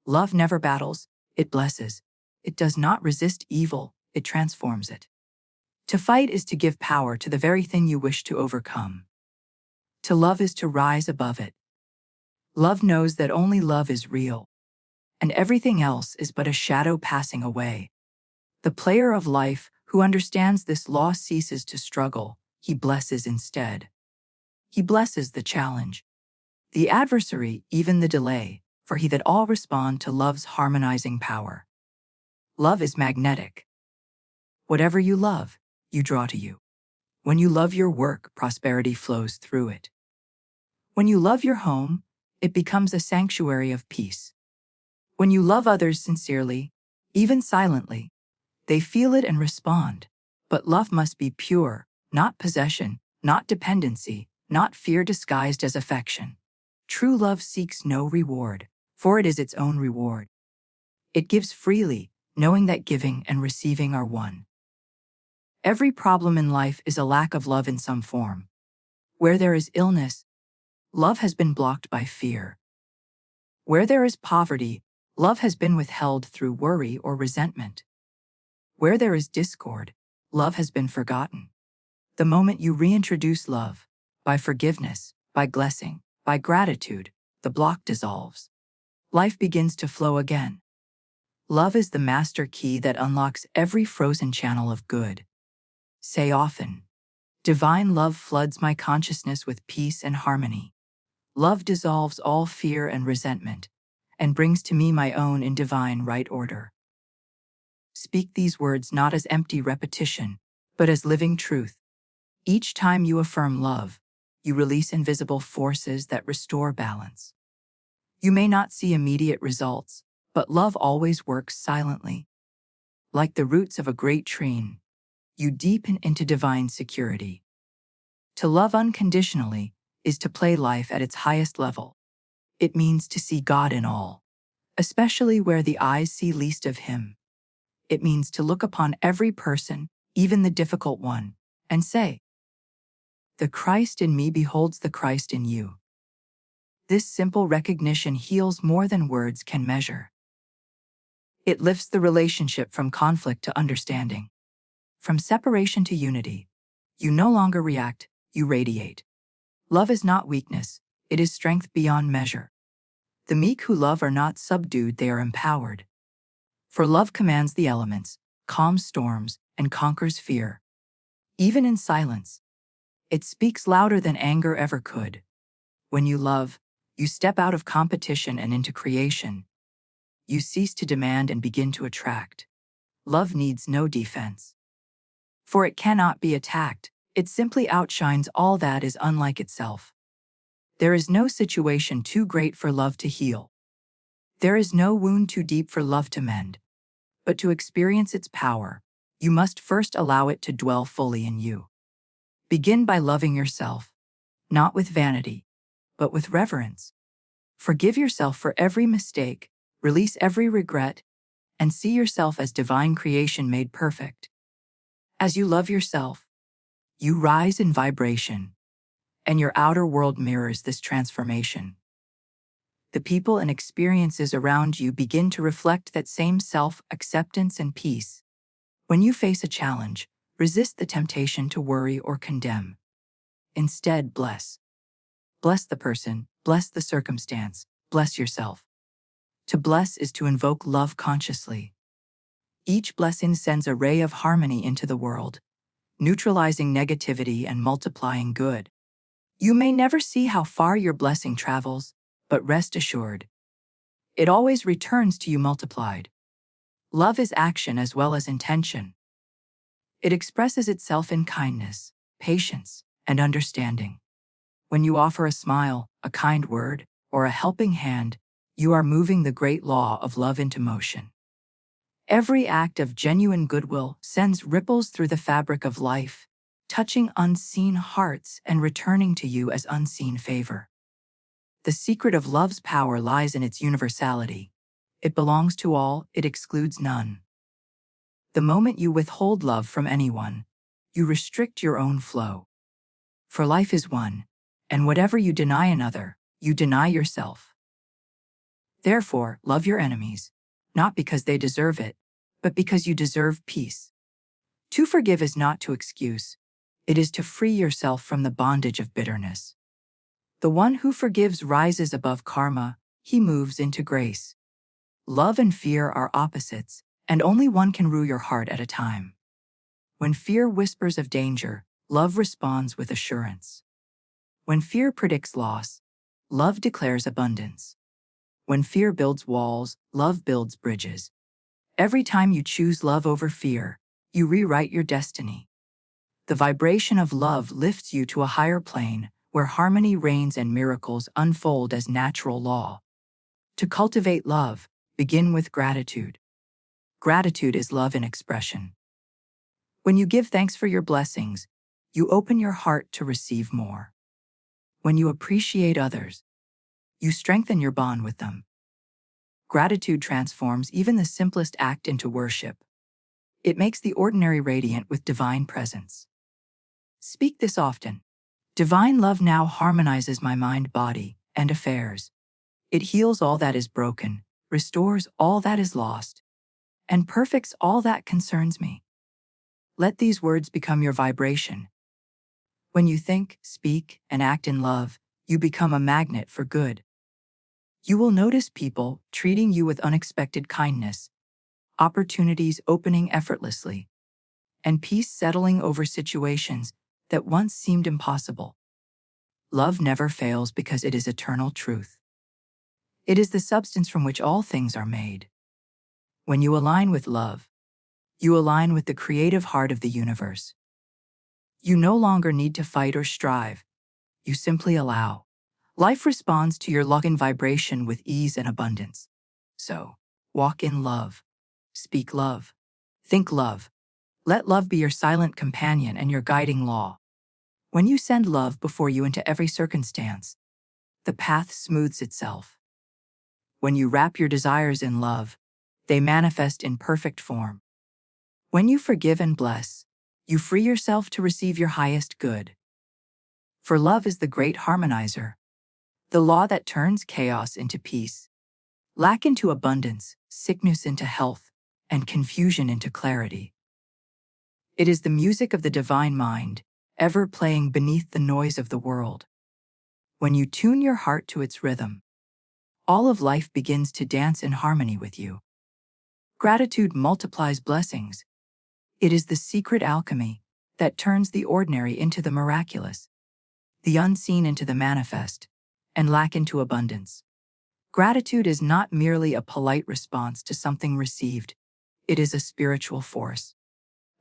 Love never battles, it blesses. It does not resist evil, it transforms it. To fight is to give power to the very thing you wish to overcome. To love is to rise above it. Love knows that only love is real, and everything else is but a shadow passing away. The player of life who understands this law ceases to struggle, he blesses instead. He blesses the challenge, the adversary, even the delay, for he that all respond to love's harmonizing power. Love is magnetic. Whatever you love, you draw to you. When you love your work, prosperity flows through it. When you love your home, it becomes a sanctuary of peace. When you love others sincerely, even silently, they feel it and respond. But love must be pure, not possession, not dependency, not fear disguised as affection. True love seeks no reward, for it is its own reward. It gives freely, knowing that giving and receiving are one. Every problem in life is a lack of love in some form. Where there is illness, love has been blocked by fear. Where there is poverty, love has been withheld through worry or resentment. Where there is discord, love has been forgotten. The moment you reintroduce love, by forgiveness, by blessing, by gratitude, the block dissolves. Life begins to flow again. Love is the master key that unlocks every frozen channel of good. Say often, divine love floods my consciousness with peace and harmony. Love dissolves all fear and resentment, and brings to me my own in divine right order. Speak these words not as empty repetition, but as living truth. Each time you affirm love, you release invisible forces that restore balance. You may not see immediate results, but love always works silently. Like the roots of a great tree, you deepen into divine security. To love unconditionally is to play life at its highest level. It means to see God in all, especially where the eyes see least of Him. It means to look upon every person, even the difficult one, and say, "The Christ in me beholds the Christ in you." This simple recognition heals more than words can measure. It lifts the relationship from conflict to understanding, from separation to unity. You no longer react, you radiate. Love is not weakness, it is strength beyond measure. The meek who love are not subdued, they are empowered. For love commands the elements, calms storms, and conquers fear. Even in silence, it speaks louder than anger ever could. When you love, you step out of competition and into creation. You cease to demand and begin to attract. Love needs no defense. For it cannot be attacked, it simply outshines all that is unlike itself. There is no situation too great for love to heal. There is no wound too deep for love to mend. But to experience its power, you must first allow it to dwell fully in you. Begin by loving yourself, not with vanity, but with reverence. Forgive yourself for every mistake, release every regret, and see yourself as divine creation made perfect. As you love yourself, you rise in vibration, and your outer world mirrors this transformation. The people and experiences around you begin to reflect that same self-acceptance and peace. When you face a challenge, resist the temptation to worry or condemn. Instead, bless. Bless the person, bless the circumstance, bless yourself. To bless is to invoke love consciously. Each blessing sends a ray of harmony into the world, neutralizing negativity and multiplying good. You may never see how far your blessing travels, but rest assured, it always returns to you multiplied. Love is action as well as intention. It expresses itself in kindness, patience, and understanding. When you offer a smile, a kind word, or a helping hand, you are moving the great law of love into motion. Every act of genuine goodwill sends ripples through the fabric of life, touching unseen hearts and returning to you as unseen favor. The secret of love's power lies in its universality. It belongs to all, it excludes none. The moment you withhold love from anyone, you restrict your own flow. For life is one, and whatever you deny another, you deny yourself. Therefore, love your enemies, not because they deserve it, but because you deserve peace. To forgive is not to excuse, it is to free yourself from the bondage of bitterness. The one who forgives rises above karma, he moves into grace. Love and fear are opposites, and only one can rule your heart at a time. When fear whispers of danger, love responds with assurance. When fear predicts loss, love declares abundance. When fear builds walls, love builds bridges. Every time you choose love over fear, you rewrite your destiny. The vibration of love lifts you to a higher plane, where harmony reigns and miracles unfold as natural law. To cultivate love, begin with gratitude. Gratitude is love in expression. When you give thanks for your blessings, you open your heart to receive more. When you appreciate others, you strengthen your bond with them. Gratitude transforms even the simplest act into worship. It makes the ordinary radiant with divine presence. Speak this often. Divine love now harmonizes my mind, body, and affairs. It heals all that is broken, restores all that is lost, and perfects all that concerns me. Let these words become your vibration. When you think, speak, and act in love, you become a magnet for good. You will notice people treating you with unexpected kindness, opportunities opening effortlessly, and peace settling over situations that once seemed impossible. Love never fails because it is eternal truth. It is the substance from which all things are made. When you align with love, you align with the creative heart of the universe. You no longer need to fight or strive. You simply allow. Life responds to your love in vibration with ease and abundance. So, walk in love. Speak love. Think love. Let love be your silent companion and your guiding law. When you send love before you into every circumstance, the path smooths itself. When you wrap your desires in love, they manifest in perfect form. When you forgive and bless, you free yourself to receive your highest good. For love is the great harmonizer, the law that turns chaos into peace, lack into abundance, sickness into health, and confusion into clarity. It is the music of the divine mind, ever playing beneath the noise of the world. When you tune your heart to its rhythm, all of life begins to dance in harmony with you. Gratitude multiplies blessings. It is the secret alchemy that turns the ordinary into the miraculous, the unseen into the manifest, and lack into abundance. Gratitude is not merely a polite response to something received. It is a spiritual force,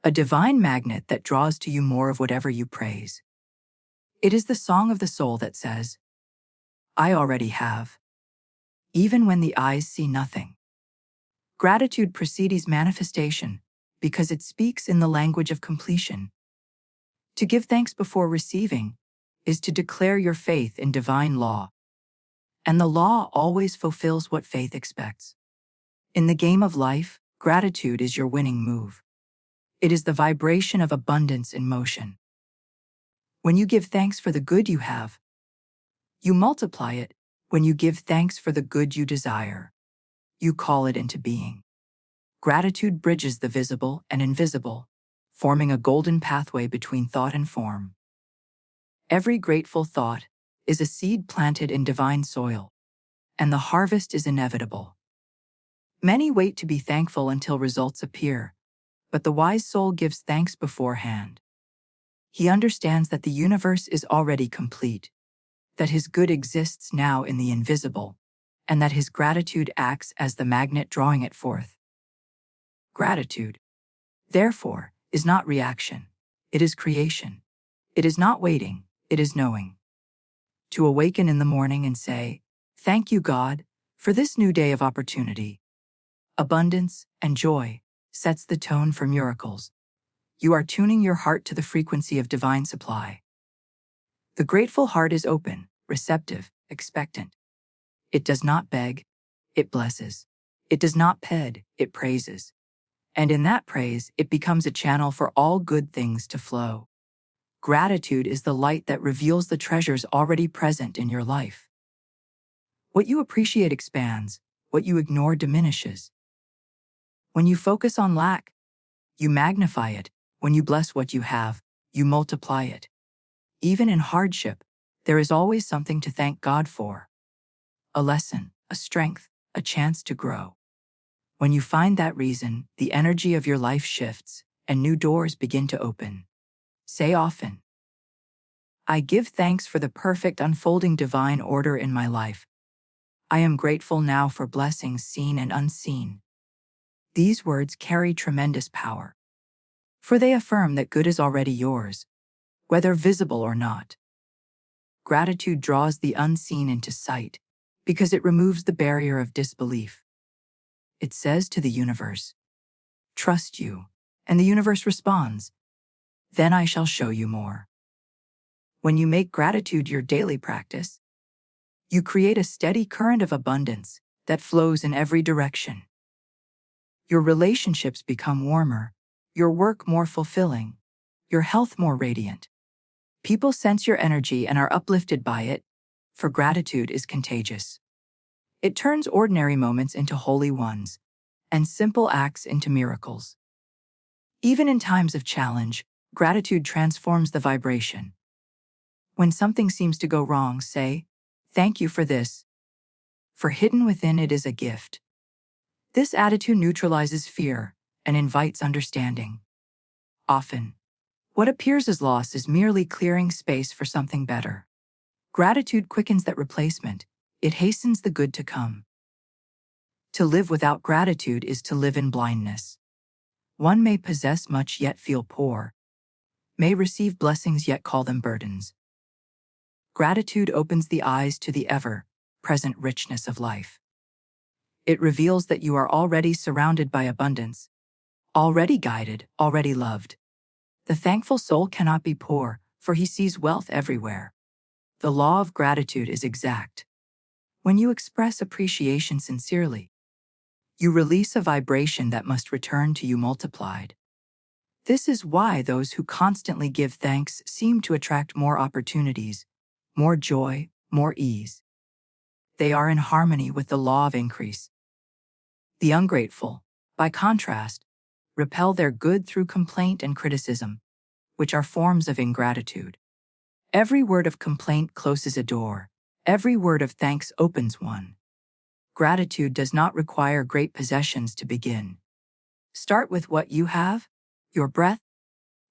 a divine magnet that draws to you more of whatever you praise. It is the song of the soul that says, "I already have," even when the eyes see nothing. Gratitude precedes manifestation because it speaks in the language of completion. To give thanks before receiving is to declare your faith in divine law. And the law always fulfills what faith expects. In the game of life, gratitude is your winning move. It is the vibration of abundance in motion. When you give thanks for the good you have, you multiply it. When you give thanks for the good you desire, you call it into being. Gratitude bridges the visible and invisible, forming a golden pathway between thought and form. Every grateful thought is a seed planted in divine soil, and the harvest is inevitable. Many wait to be thankful until results appear, but the wise soul gives thanks beforehand. He understands that the universe is already complete, that his good exists now in the invisible, and that his gratitude acts as the magnet drawing it forth. Gratitude, therefore, is not reaction. It is creation. It is not waiting. It is knowing. To awaken in the morning and say, "Thank you, God, for this new day of opportunity, abundance, and joy," sets the tone for miracles. You are tuning your heart to the frequency of divine supply. The grateful heart is open, receptive, expectant. It does not beg, it blesses. It does not ped, it praises. And in that praise, it becomes a channel for all good things to flow. Gratitude is the light that reveals the treasures already present in your life. What you appreciate expands, what you ignore diminishes. When you focus on lack, you magnify it. When you bless what you have, you multiply it. Even in hardship, there is always something to thank God for. A lesson, a strength, a chance to grow. When you find that reason, the energy of your life shifts, and new doors begin to open. Say often, "I give thanks for the perfect unfolding divine order in my life. I am grateful now for blessings seen and unseen." These words carry tremendous power, for they affirm that good is already yours, whether visible or not. Gratitude draws the unseen into sight because it removes the barrier of disbelief. It says to the universe, "Trust you," and the universe responds, "Then I shall show you more." When you make gratitude your daily practice, you create a steady current of abundance that flows in every direction. Your relationships become warmer, your work more fulfilling, your health more radiant. People sense your energy and are uplifted by it, for gratitude is contagious. It turns ordinary moments into holy ones, and simple acts into miracles. Even in times of challenge, gratitude transforms the vibration. When something seems to go wrong, say, "Thank you for this," for hidden within it is a gift. This attitude neutralizes fear and invites understanding. Often, what appears as loss is merely clearing space for something better. Gratitude quickens that replacement. It hastens the good to come. To live without gratitude is to live in blindness. One may possess much yet feel poor, may receive blessings yet call them burdens. Gratitude opens the eyes to the ever-present richness of life. It reveals that you are already surrounded by abundance, already guided, already loved. The thankful soul cannot be poor, for he sees wealth everywhere. The law of gratitude is exact. When you express appreciation sincerely, you release a vibration that must return to you multiplied. This is why those who constantly give thanks seem to attract more opportunities, more joy, more ease. They are in harmony with the law of increase. The ungrateful, by contrast, repel their good through complaint and criticism, which are forms of ingratitude. Every word of complaint closes a door. Every word of thanks opens one. Gratitude does not require great possessions to begin. Start with what you have: your breath,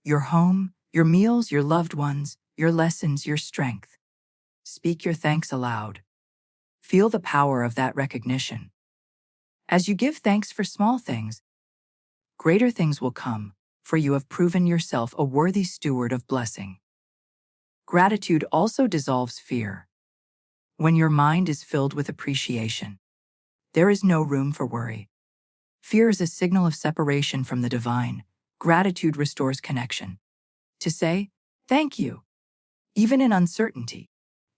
your home, your meals, your loved ones, your lessons, your strength. Speak your thanks aloud. Feel the power of that recognition. As you give thanks for small things, greater things will come, for you have proven yourself a worthy steward of blessing. Gratitude also dissolves fear. When your mind is filled with appreciation, there is no room for worry. Fear is a signal of separation from the divine. Gratitude restores connection. To say, thank you, even in uncertainty,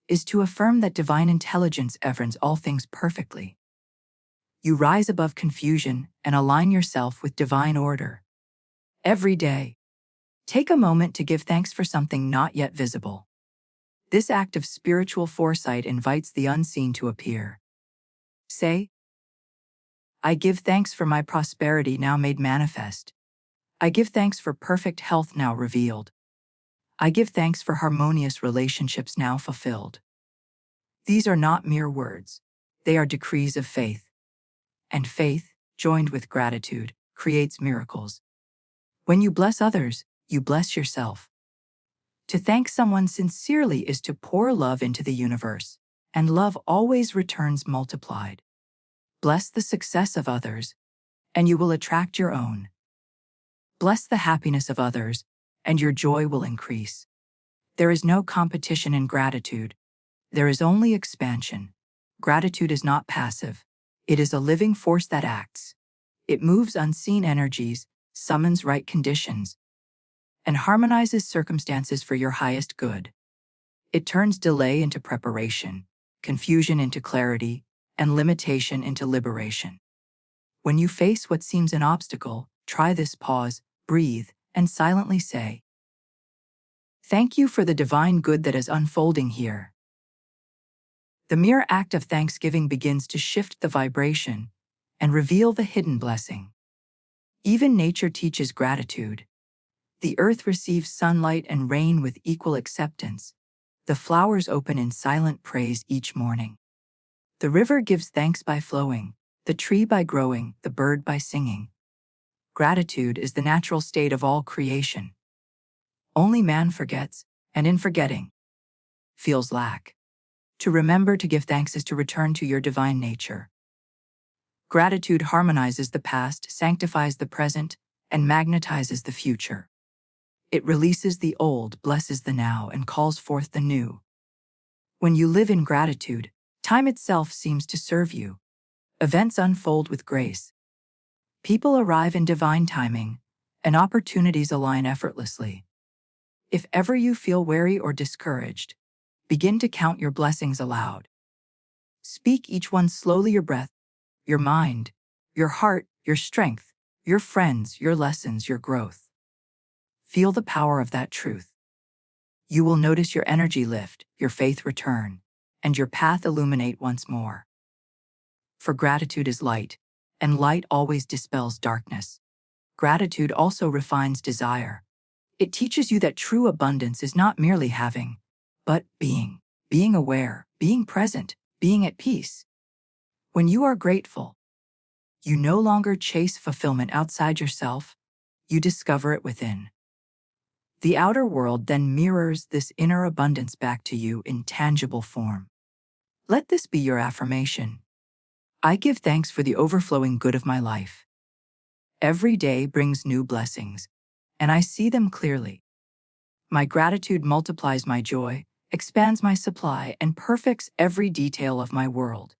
is to affirm that divine intelligence governs all things perfectly. You rise above confusion and align yourself with divine order. Every day, take a moment to give thanks for something not yet visible. This act of spiritual foresight invites the unseen to appear. Say, I give thanks for my prosperity now made manifest. I give thanks for perfect health now revealed. I give thanks for harmonious relationships now fulfilled. These are not mere words. They are decrees of faith. And faith, joined with gratitude, creates miracles. When you bless others, you bless yourself. To thank someone sincerely is to pour love into the universe, and love always returns multiplied. Bless the success of others, and you will attract your own. Bless the happiness of others, and your joy will increase. There is no competition in gratitude. There is only expansion. Gratitude is not passive. It is a living force that acts. It moves unseen energies, summons right conditions, and harmonizes circumstances for your highest good. It turns delay into preparation, confusion into clarity, and limitation into liberation. When you face what seems an obstacle, try this pause, breathe, and silently say, thank you for the divine good that is unfolding here. The mere act of thanksgiving begins to shift the vibration and reveal the hidden blessing. Even nature teaches gratitude. The earth receives sunlight and rain with equal acceptance. The flowers open in silent praise each morning. The river gives thanks by flowing, the tree by growing, the bird by singing. Gratitude is the natural state of all creation. Only man forgets, and in forgetting, feels lack. To remember to give thanks is to return to your divine nature. Gratitude harmonizes the past, sanctifies the present, and magnetizes the future. It releases the old, blesses the now, and calls forth the new. When you live in gratitude, time itself seems to serve you. Events unfold with grace. People arrive in divine timing, and opportunities align effortlessly. If ever you feel weary or discouraged, begin to count your blessings aloud. Speak each one slowly: your breath, your mind, your heart, your strength, your friends, your lessons, your growth. Feel the power of that truth. You will notice your energy lift, your faith return, and your path illuminate once more. For gratitude is light, and light always dispels darkness. Gratitude also refines desire. It teaches you that true abundance is not merely having, but being aware, being present, being at peace. When you are grateful, you no longer chase fulfillment outside yourself, you discover it within. The outer world then mirrors this inner abundance back to you in tangible form. Let this be your affirmation. I give thanks for the overflowing good of my life. Every day brings new blessings, and I see them clearly. My gratitude multiplies my joy, expands my supply, and perfects every detail of my world.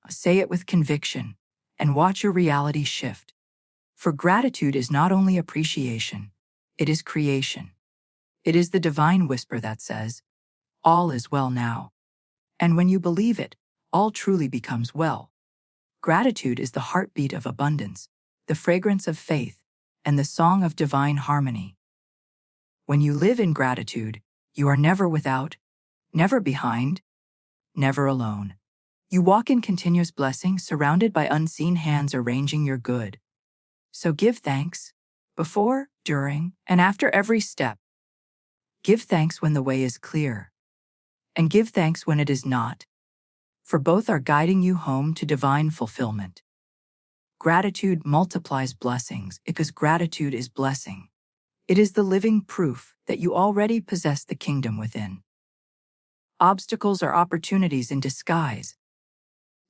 Say it with conviction, and watch your reality shift. For gratitude is not only appreciation, it is creation. It is the divine whisper that says, all is well now. And when you believe it, all truly becomes well. Gratitude is the heartbeat of abundance, the fragrance of faith, and the song of divine harmony. When you live in gratitude, you are never without, never behind, never alone. You walk in continuous blessing, surrounded by unseen hands arranging your good. So give thanks, before, during, and after every step. Give thanks when the way is clear, and give thanks when it is not, for both are guiding you home to divine fulfillment. Gratitude multiplies blessings because gratitude is blessing. It is the living proof that you already possess the kingdom within. Obstacles are opportunities in disguise,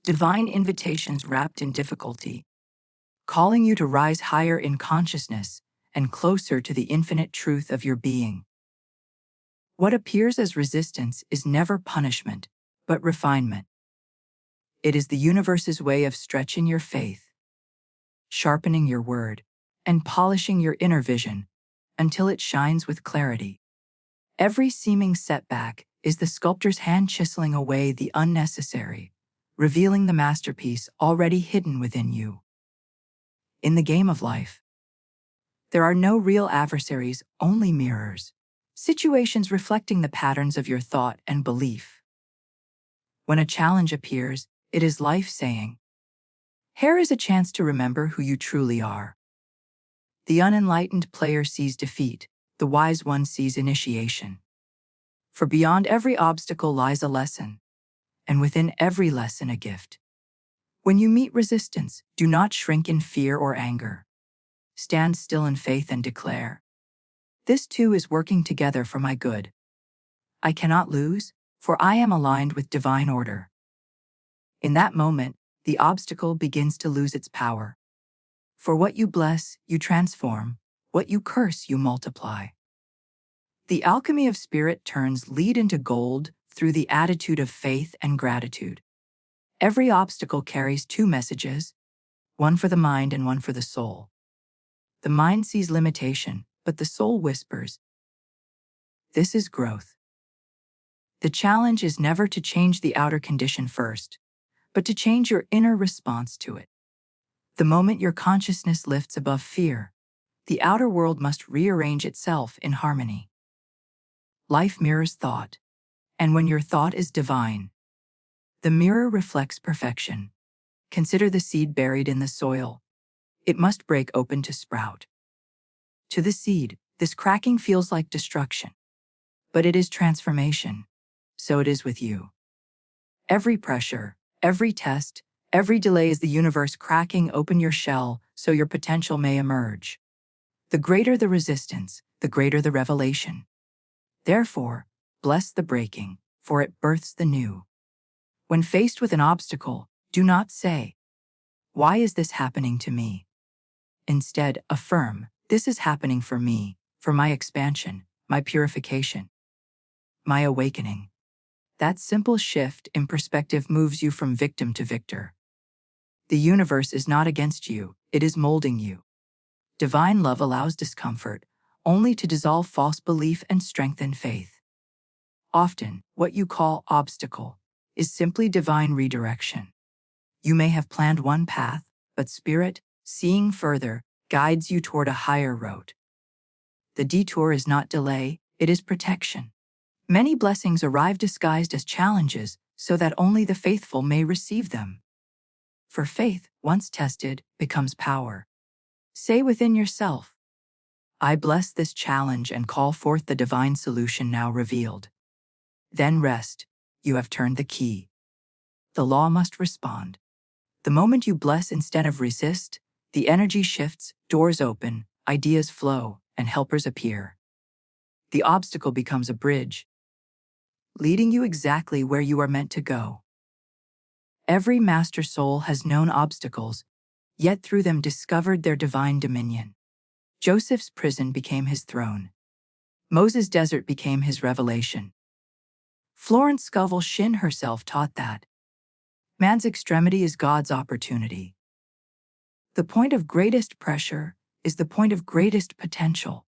divine invitations wrapped in difficulty, calling you to rise higher in consciousness and closer to the infinite truth of your being. What appears as resistance is never punishment, but refinement. It is the universe's way of stretching your faith, sharpening your word, and polishing your inner vision until it shines with clarity. Every seeming setback is the sculptor's hand chiseling away the unnecessary, revealing the masterpiece already hidden within you. In the game of life, there are no real adversaries, only mirrors, situations reflecting the patterns of your thought and belief. When a challenge appears, it is life saying, here is a chance to remember who you truly are. The unenlightened player sees defeat, the wise one sees initiation. For beyond every obstacle lies a lesson, and within every lesson a gift. When you meet resistance, do not shrink in fear or anger. Stand still in faith and declare, this too is working together for my good. I cannot lose, for I am aligned with divine order. In that moment, the obstacle begins to lose its power. For what you bless, you transform. What you curse, you multiply. The alchemy of spirit turns lead into gold through the attitude of faith and gratitude. Every obstacle carries two messages, one for the mind and one for the soul. The mind sees limitation, but the soul whispers, this is growth. The challenge is never to change the outer condition first, but to change your inner response to it. The moment your consciousness lifts above fear, the outer world must rearrange itself in harmony. Life mirrors thought, and when your thought is divine, the mirror reflects perfection. Consider the seed buried in the soil. It must break open to sprout. To the seed, this cracking feels like destruction, but it is transformation. So it is with you. Every pressure, every test, every delay is the universe cracking open your shell so your potential may emerge. The greater the resistance, the greater the revelation. Therefore, bless the breaking, for it births the new. When faced with an obstacle, do not say, why is this happening to me? Instead, affirm, this is happening for me, for my expansion, my purification, my awakening. That simple shift in perspective moves you from victim to victor. The universe is not against you, it is molding you. Divine love allows discomfort, only to dissolve false belief and strengthen faith. Often, what you call obstacle is simply divine redirection. You may have planned one path, but Spirit, seeing further, guides you toward a higher road. The detour is not delay, it is protection. Many blessings arrive disguised as challenges so that only the faithful may receive them. For faith, once tested, becomes power. Say within yourself, I bless this challenge and call forth the divine solution now revealed. Then rest, you have turned the key. The law must respond. The moment you bless instead of resist, the energy shifts, doors open, ideas flow, and helpers appear. The obstacle becomes a bridge, leading you exactly where you are meant to go. Every master soul has known obstacles, yet through them discovered their divine dominion. Joseph's prison became his throne. Moses' desert became his revelation. Florence Scovel Shinn herself taught that man's extremity is God's opportunity. The point of greatest pressure is the point of greatest potential.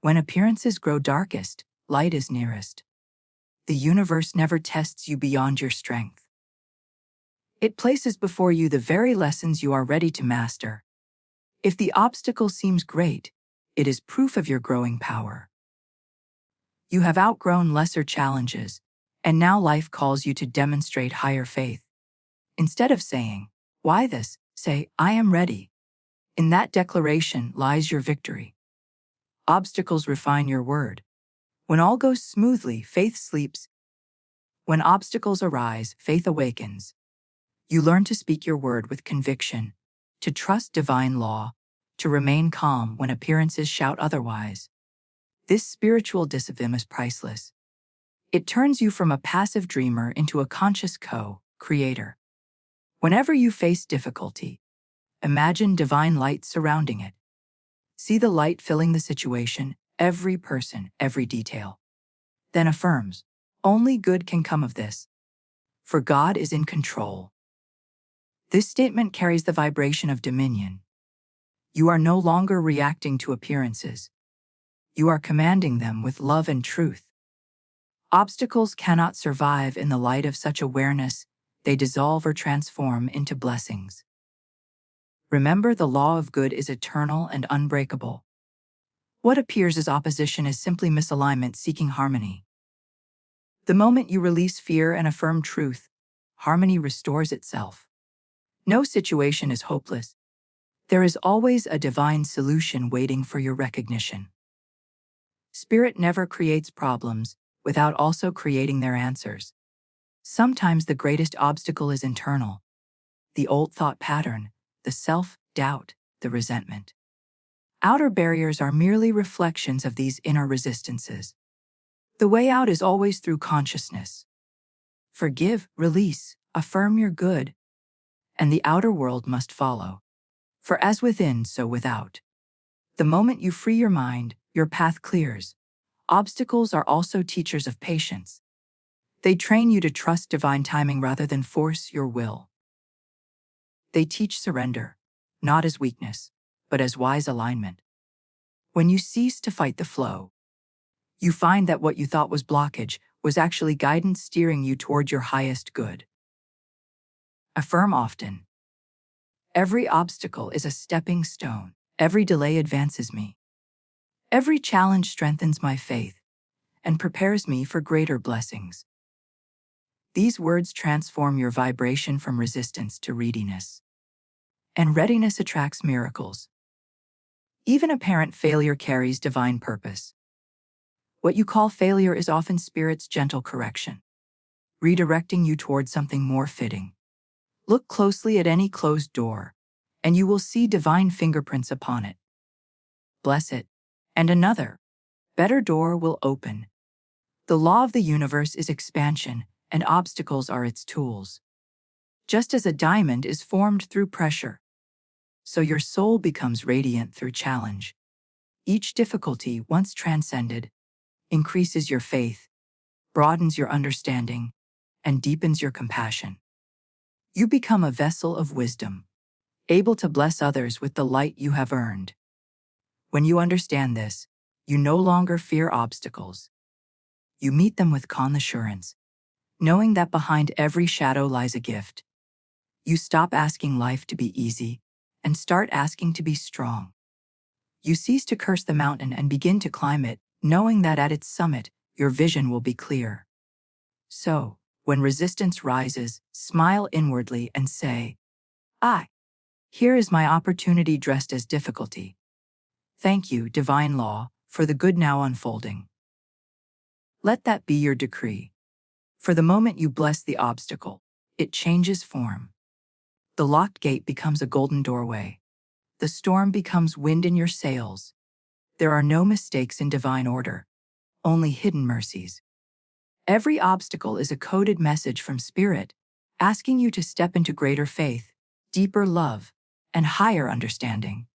When appearances grow darkest, light is nearest. The universe never tests you beyond your strength. It places before you the very lessons you are ready to master. If the obstacle seems great, it is proof of your growing power. You have outgrown lesser challenges, and now life calls you to demonstrate higher faith. Instead of saying, "Why this?" say, "I am ready." In that declaration lies your victory. Obstacles refine your word. When all goes smoothly, faith sleeps. When obstacles arise, faith awakens. You learn to speak your word with conviction, to trust divine law, to remain calm when appearances shout otherwise. This spiritual discipline is priceless. It turns you from a passive dreamer into a conscious co-creator. Whenever you face difficulty, imagine divine light surrounding it. See the light filling the situation, every person, every detail. Then affirms, only good can come of this, for God is in control. This statement carries the vibration of dominion. You are no longer reacting to appearances. You are commanding them with love and truth. Obstacles cannot survive in the light of such awareness. They dissolve or transform into blessings. Remember, the law of good is eternal and unbreakable. What appears as opposition is simply misalignment seeking harmony. The moment you release fear and affirm truth, harmony restores itself. No situation is hopeless. There is always a divine solution waiting for your recognition. Spirit never creates problems without also creating their answers. Sometimes the greatest obstacle is internal. The old thought pattern, the self-doubt, the resentment. Outer barriers are merely reflections of these inner resistances. The way out is always through consciousness. Forgive, release, affirm your good, and the outer world must follow. For as within, so without. The moment you free your mind, your path clears. Obstacles are also teachers of patience. They train you to trust divine timing rather than force your will. They teach surrender, not as weakness, but as wise alignment. When you cease to fight the flow, you find that what you thought was blockage was actually guidance steering you toward your highest good. Affirm often. Every obstacle is a stepping stone. Every delay advances me. Every challenge strengthens my faith and prepares me for greater blessings. These words transform your vibration from resistance to readiness. And readiness attracts miracles. Even apparent failure carries divine purpose. What you call failure is often Spirit's gentle correction, redirecting you toward something more fitting. Look closely at any closed door, and you will see divine fingerprints upon it. Bless it, and another, better door will open. The law of the universe is expansion, and obstacles are its tools. Just as a diamond is formed through pressure, so your soul becomes radiant through challenge. Each difficulty, once transcended, increases your faith, broadens your understanding, and deepens your compassion. You become a vessel of wisdom, able to bless others with the light you have earned. When you understand this, you no longer fear obstacles. You meet them with calm assurance, knowing that behind every shadow lies a gift. You stop asking life to be easy and start asking to be strong. You cease to curse the mountain and begin to climb it, knowing that at its summit, your vision will be clear. So, when resistance rises, smile inwardly and say, here is my opportunity dressed as difficulty. Thank you, divine law, for the good now unfolding. Let that be your decree. For the moment you bless the obstacle, it changes form. The locked gate becomes a golden doorway. The storm becomes wind in your sails. There are no mistakes in divine order. only hidden mercies. Every obstacle is a coded message from Spirit, asking you to step into greater faith, deeper love, and higher understanding.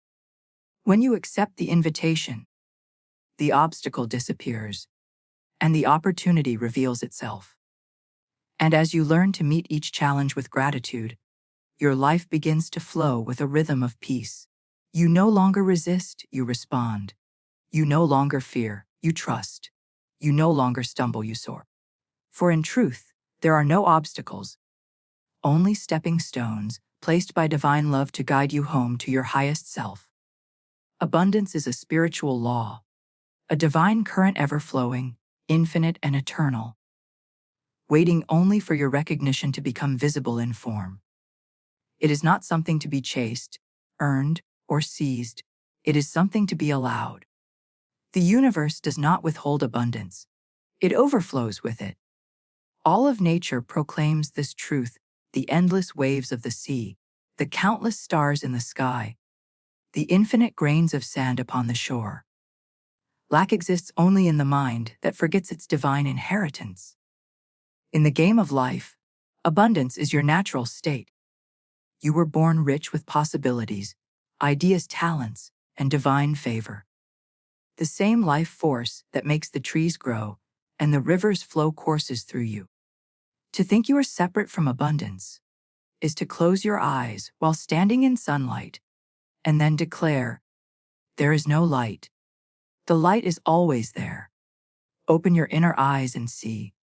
When you accept the invitation, the obstacle disappears, and the opportunity reveals itself. And as you learn to meet each challenge with gratitude, your life begins to flow with a rhythm of peace. You no longer resist, you respond. You no longer fear, you trust. You no longer stumble, you soar. For in truth, there are no obstacles, only stepping stones placed by divine love to guide you home to your highest self. Abundance is a spiritual law, a divine current ever flowing, infinite and eternal, waiting only for your recognition to become visible in form. It is not something to be chased, earned, or seized. It is something to be allowed. The universe does not withhold abundance. It overflows with it. All of nature proclaims this truth: the endless waves of the sea, the countless stars in the sky, the infinite grains of sand upon the shore. Lack exists only in the mind that forgets its divine inheritance. In the game of life, abundance is your natural state. You were born rich with possibilities, ideas, talents, and divine favor. The same life force that makes the trees grow and the rivers flow courses through you. To think you are separate from abundance is to close your eyes while standing in sunlight and then declare, "There is no light." The light is always there. Open your inner eyes and see.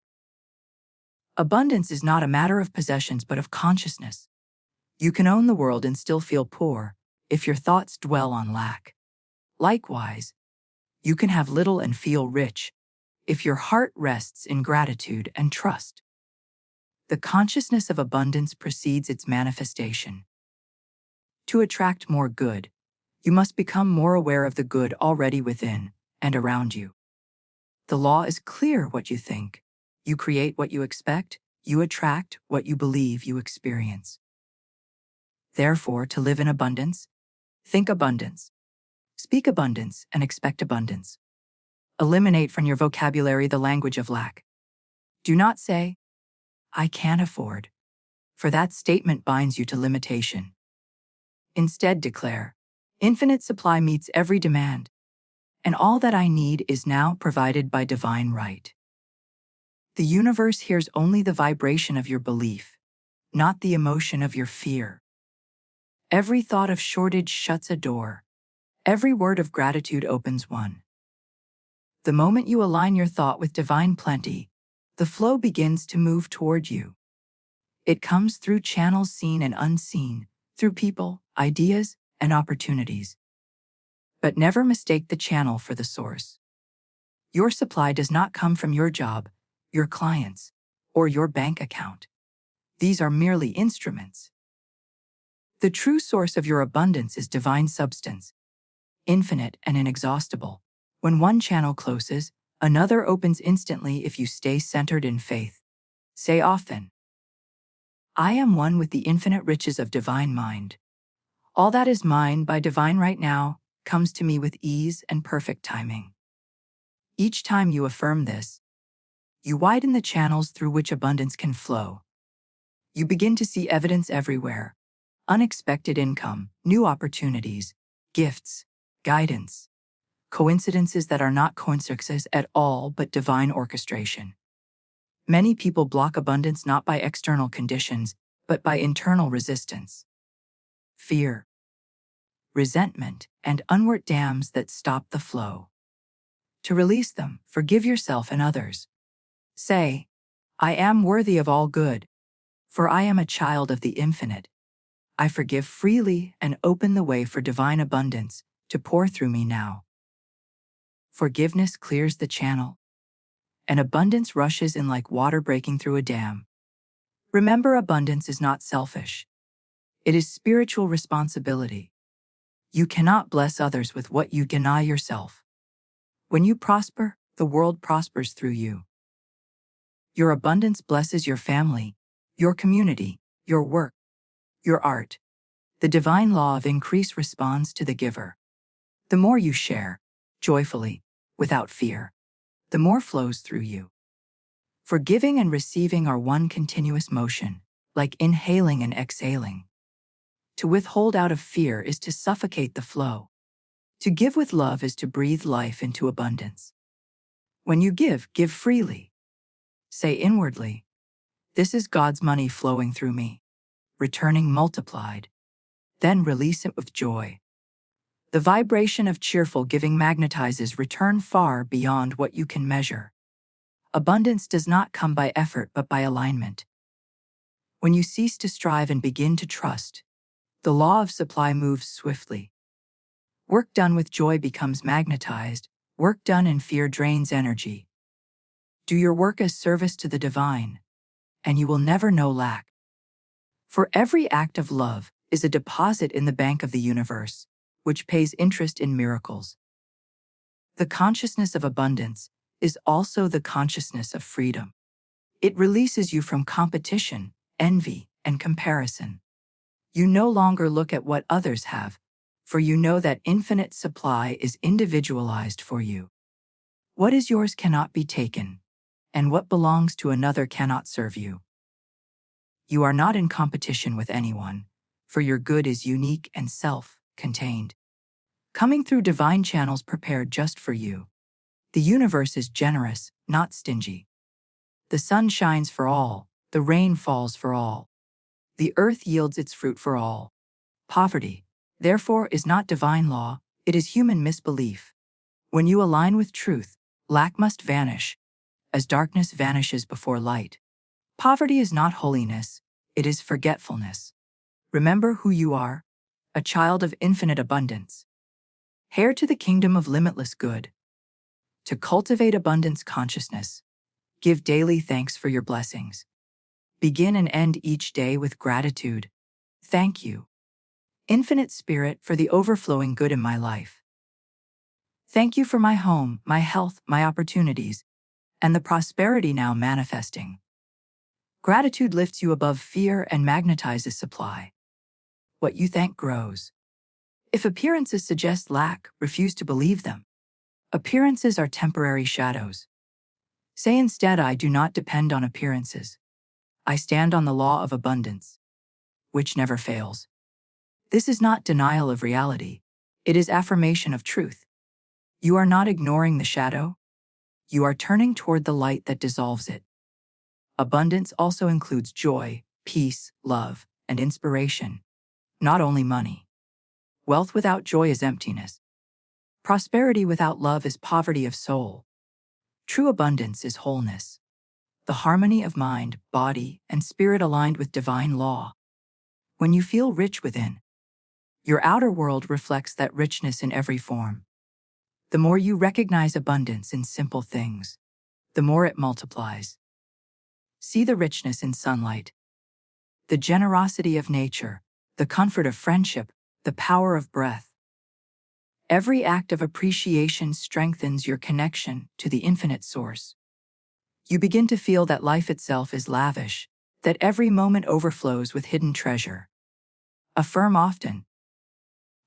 Abundance is not a matter of possessions but of consciousness. You can own the world and still feel poor if your thoughts dwell on lack. Likewise, you can have little and feel rich if your heart rests in gratitude and trust. The consciousness of abundance precedes its manifestation. To attract more good, you must become more aware of the good already within and around you. The law is clear: what you think, you create; what you expect, you attract; what you believe, you experience. Therefore, to live in abundance, think abundance, speak abundance, and expect abundance. Eliminate from your vocabulary the language of lack. Do not say, "I can't afford," for that statement binds you to limitation. Instead, declare, "Infinite supply meets every demand, and all that I need is now provided by divine right." The universe hears only the vibration of your belief, not the emotion of your fear. Every thought of shortage shuts a door. Every word of gratitude opens one. The moment you align your thought with divine plenty, the flow begins to move toward you. It comes through channels seen and unseen, through people, ideas, and opportunities. But never mistake the channel for the source. Your supply does not come from your job, your clients, or your bank account. These are merely instruments. The true source of your abundance is divine substance, infinite and inexhaustible. When one channel closes, another opens instantly if you stay centered in faith. Say often, "I am one with the infinite riches of divine mind. All that is mine by divine right now comes to me with ease and perfect timing." Each time you affirm this, you widen the channels through which abundance can flow. You begin to see evidence everywhere: unexpected income, new opportunities, gifts, guidance, coincidences that are not coincidences at all but divine orchestration. Many people block abundance not by external conditions, but by internal resistance. Fear, resentment, and unworked dams that stop the flow. To release them, forgive yourself and others. Say, "I am worthy of all good, for I am a child of the infinite. I forgive freely and open the way for divine abundance to pour through me now." Forgiveness clears the channel, and abundance rushes in like water breaking through a dam. Remember, abundance is not selfish. It is spiritual responsibility. You cannot bless others with what you deny yourself. When you prosper, the world prospers through you. Your abundance blesses your family, your community, your work, your art. The divine law of increase responds to the giver. The more you share, joyfully, without fear, the more flows through you. For giving and receiving are one continuous motion, like inhaling and exhaling. To withhold out of fear is to suffocate the flow. To give with love is to breathe life into abundance. When you give freely. Say inwardly, "This is God's money flowing through me, returning multiplied." Then release it with joy. The vibration of cheerful giving magnetizes return far beyond what you can measure. Abundance does not come by effort but by alignment. When you cease to strive and begin to trust, the law of supply moves swiftly. Work done with joy becomes magnetized. Work done in fear drains energy. Do your work as service to the divine, and you will never know lack. For every act of love is a deposit in the bank of the universe, which pays interest in miracles. The consciousness of abundance is also the consciousness of freedom. It releases you from competition, envy, and comparison. You no longer look at what others have, for you know that infinite supply is individualized for you. What is yours cannot be taken, and what belongs to another cannot serve you. You are not in competition with anyone, for your good is unique and self-contained. Coming through divine channels prepared just for you. The universe is generous, not stingy. The sun shines for all, the rain falls for all. The earth yields its fruit for all. Poverty, therefore, is not divine law, it is human misbelief. When you align with truth, lack must vanish, as darkness vanishes before light. Poverty is not holiness, it is forgetfulness. Remember who you are, a child of infinite abundance. Heir to the kingdom of limitless good. To cultivate abundance consciousness, give daily thanks for your blessings. Begin and end each day with gratitude. Thank you, Infinite Spirit, for the overflowing good in my life. Thank you for my home, my health, my opportunities, and the prosperity now manifesting. Gratitude lifts you above fear and magnetizes supply. What you thank grows. If appearances suggest lack, refuse to believe them. Appearances are temporary shadows. Say instead, I do not depend on appearances. I stand on the law of abundance, which never fails. This is not denial of reality. It is affirmation of truth. You are not ignoring the shadow. You are turning toward the light that dissolves it. Abundance also includes joy, peace, love, and inspiration, not only money. Wealth without joy is emptiness. Prosperity without love is poverty of soul. True abundance is wholeness. The harmony of mind, body, and spirit aligned with divine law. When you feel rich within, your outer world reflects that richness in every form. The more you recognize abundance in simple things, the more it multiplies. See the richness in sunlight, the generosity of nature, the comfort of friendship, the power of breath. Every act of appreciation strengthens your connection to the infinite source. You begin to feel that life itself is lavish, that every moment overflows with hidden treasure. Affirm often,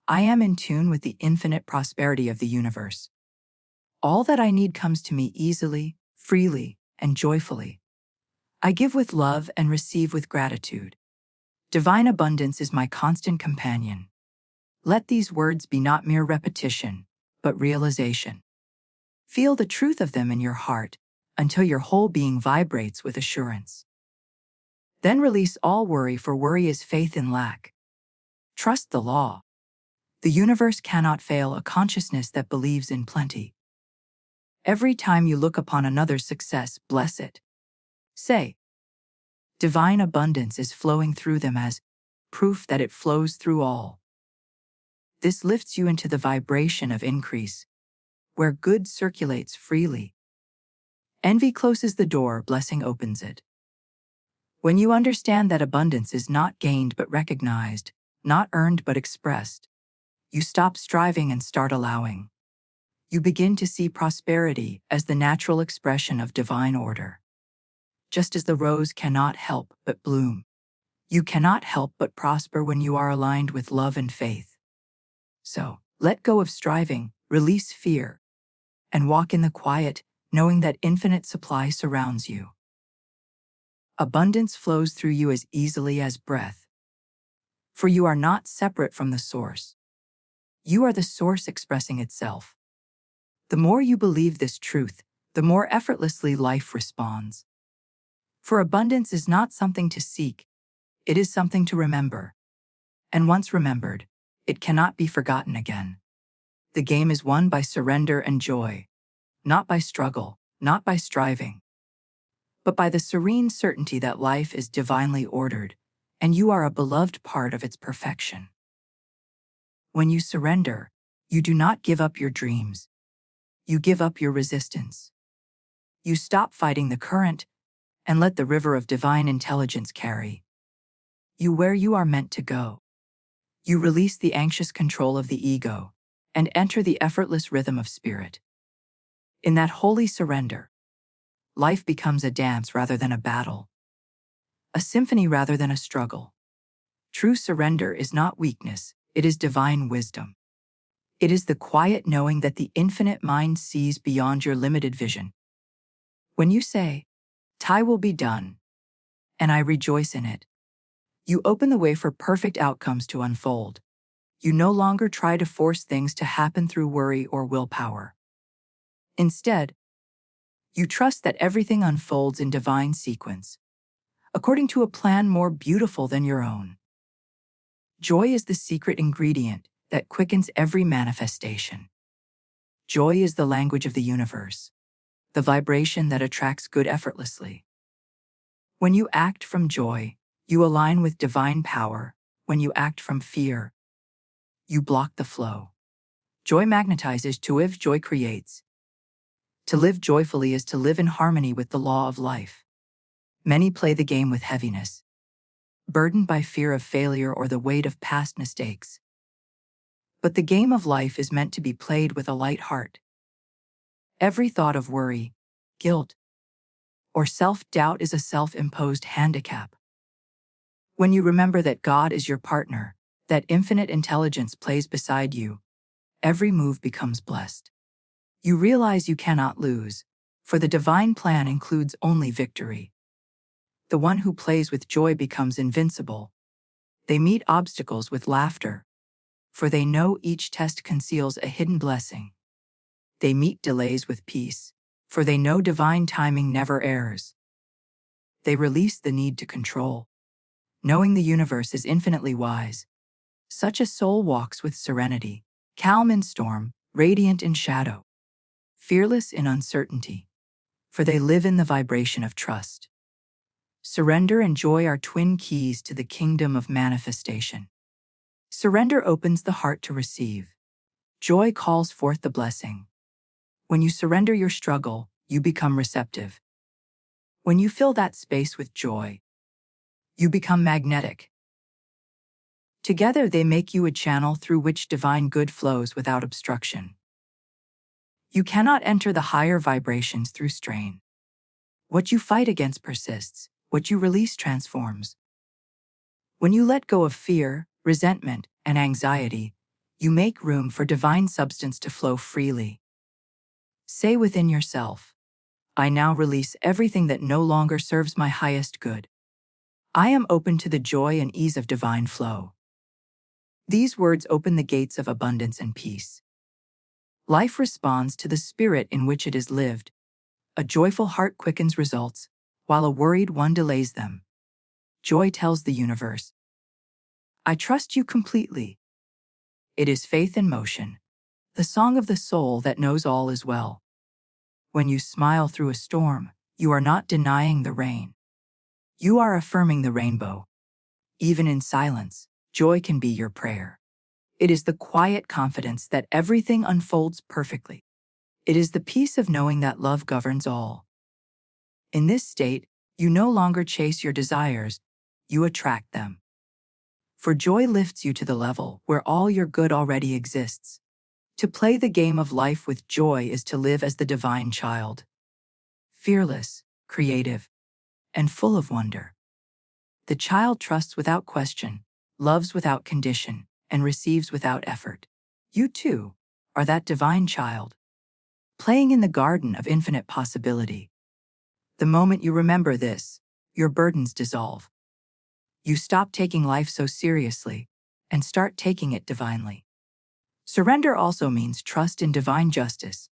I am in tune with the infinite prosperity of the universe. All that I need comes to me easily, freely, and joyfully. I give with love and receive with gratitude. Divine abundance is my constant companion. Let these words be not mere repetition, but realization. Feel the truth of them in your heart until your whole being vibrates with assurance. Then release all worry, for worry is faith in lack. Trust the law. The universe cannot fail a consciousness that believes in plenty. Every time you look upon another's success, bless it. Say, divine abundance is flowing through them as proof that it flows through all. This lifts you into the vibration of increase, where good circulates freely. Envy closes the door, blessing opens it. When you understand that abundance is not gained but recognized, not earned but expressed, you stop striving and start allowing. You begin to see prosperity as the natural expression of divine order. Just as the rose cannot help but bloom, you cannot help but prosper when you are aligned with love and faith. So, let go of striving, release fear, and walk in the quiet, knowing that infinite supply surrounds you. Abundance flows through you as easily as breath, for you are not separate from the source. You are the source expressing itself. The more you believe this truth, the more effortlessly life responds. For abundance is not something to seek, it is something to remember. And once remembered, it cannot be forgotten again. The game is won by surrender and joy, not by struggle, not by striving, but by the serene certainty that life is divinely ordered, and you are a beloved part of its perfection. When you surrender, you do not give up your dreams. You give up your resistance. You stop fighting the current and let the river of divine intelligence carry you where you are meant to go. You release the anxious control of the ego and enter the effortless rhythm of spirit. In that holy surrender, life becomes a dance rather than a battle, a symphony rather than a struggle. True surrender is not weakness, it is divine wisdom. It is the quiet knowing that the infinite mind sees beyond your limited vision. When you say, "Thy will be done," and I rejoice in it, you open the way for perfect outcomes to unfold. You no longer try to force things to happen through worry or willpower. Instead, you trust that everything unfolds in divine sequence, according to a plan more beautiful than your own. Joy is the secret ingredient that quickens every manifestation. Joy is the language of the universe, the vibration that attracts good effortlessly. When you act from joy, you align with divine power. When you act from fear, you block the flow. Joy magnetizes, to live joy creates. To live joyfully is to live in harmony with the law of life. Many play the game with heaviness, burdened by fear of failure or the weight of past mistakes. But the game of life is meant to be played with a light heart. Every thought of worry, guilt, or self-doubt is a self-imposed handicap. When you remember that God is your partner, that infinite intelligence plays beside you, every move becomes blessed. You realize you cannot lose, for the divine plan includes only victory. The one who plays with joy becomes invincible. They meet obstacles with laughter, for they know each test conceals a hidden blessing. They meet delays with peace, for they know divine timing never errs. They release the need to control, knowing the universe is infinitely wise. Such a soul walks with serenity, calm in storm, radiant in shadow, fearless in uncertainty, for they live in the vibration of trust. Surrender and joy are twin keys to the kingdom of manifestation. Surrender opens the heart to receive. Joy calls forth the blessing. When you surrender your struggle, you become receptive. When you fill that space with joy, you become magnetic. Together they make you a channel through which divine good flows without obstruction. You cannot enter the higher vibrations through strain. What you fight against persists, what you release transforms. When you let go of fear, resentment, and anxiety, you make room for divine substance to flow freely. Say within yourself, "I now release everything that no longer serves my highest good. I am open to the joy and ease of divine flow." These words open the gates of abundance and peace. Life responds to the spirit in which it is lived. A joyful heart quickens results, while a worried one delays them. Joy tells the universe, "I trust you completely." It is faith in motion, the song of the soul that knows all is well. When you smile through a storm, you are not denying the rain. You are affirming the rainbow. Even in silence, joy can be your prayer. It is the quiet confidence that everything unfolds perfectly. It is the peace of knowing that love governs all. In this state, you no longer chase your desires, you attract them. For joy lifts you to the level where all your good already exists. To play the game of life with joy is to live as the divine child. Fearless, creative, and full of wonder. The child trusts without question, loves without condition, and receives without effort. You too are that divine child. playing in the garden of infinite possibility. The moment you remember this, your burdens dissolve. You stop taking life so seriously and start taking it divinely. Surrender also means trust in divine justice.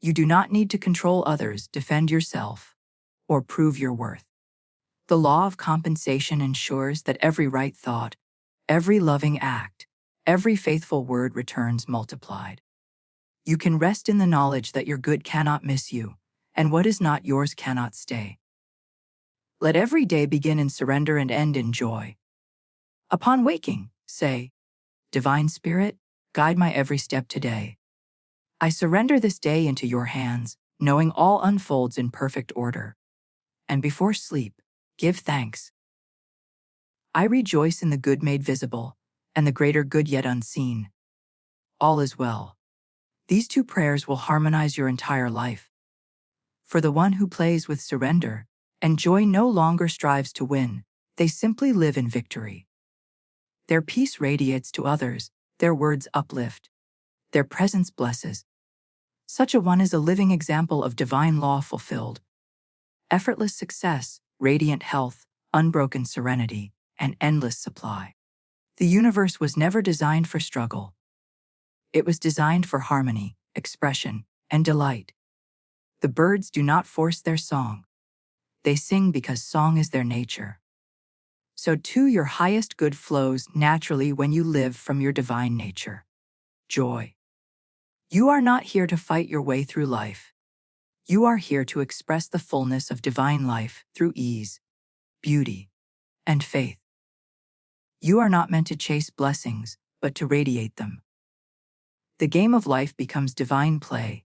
You do not need to control others, defend yourself, or prove your worth. The law of compensation ensures that every right thought, every loving act, every faithful word returns multiplied. You can rest in the knowledge that your good cannot miss you, and what is not yours cannot stay. Let every day begin in surrender and end in joy. Upon waking, say, Divine Spirit, guide my every step today. I surrender this day into your hands, knowing all unfolds in perfect order. And before sleep, give thanks. I rejoice in the good made visible, and the greater good yet unseen. All is well. These two prayers will harmonize your entire life. For the one who plays with surrender, and joy no longer strives to win, they simply live in victory. Their peace radiates to others, their words uplift, their presence blesses. Such a one is a living example of divine law fulfilled. Effortless success, radiant health, unbroken serenity, and endless supply. The universe was never designed for struggle. It was designed for harmony, expression, and delight. The birds do not force their song. They sing because song is their nature. So too your highest good flows naturally when you live from your divine nature. Joy. You are not here to fight your way through life. You are here to express the fullness of divine life through ease, beauty, and faith. You are not meant to chase blessings, but to radiate them. The game of life becomes divine play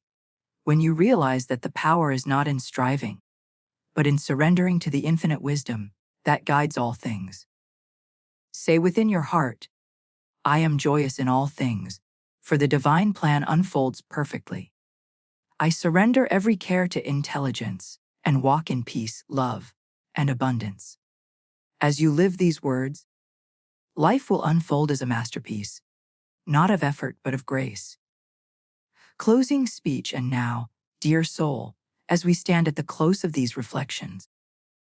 when you realize that the power is not in striving, but in surrendering to the infinite wisdom that guides all things. Say within your heart, I am joyous in all things, for the divine plan unfolds perfectly. I surrender every care to intelligence and walk in peace, love, and abundance. As you live these words, life will unfold as a masterpiece, not of effort but of grace. Closing speech. And now, dear soul, as we stand at the close of these reflections,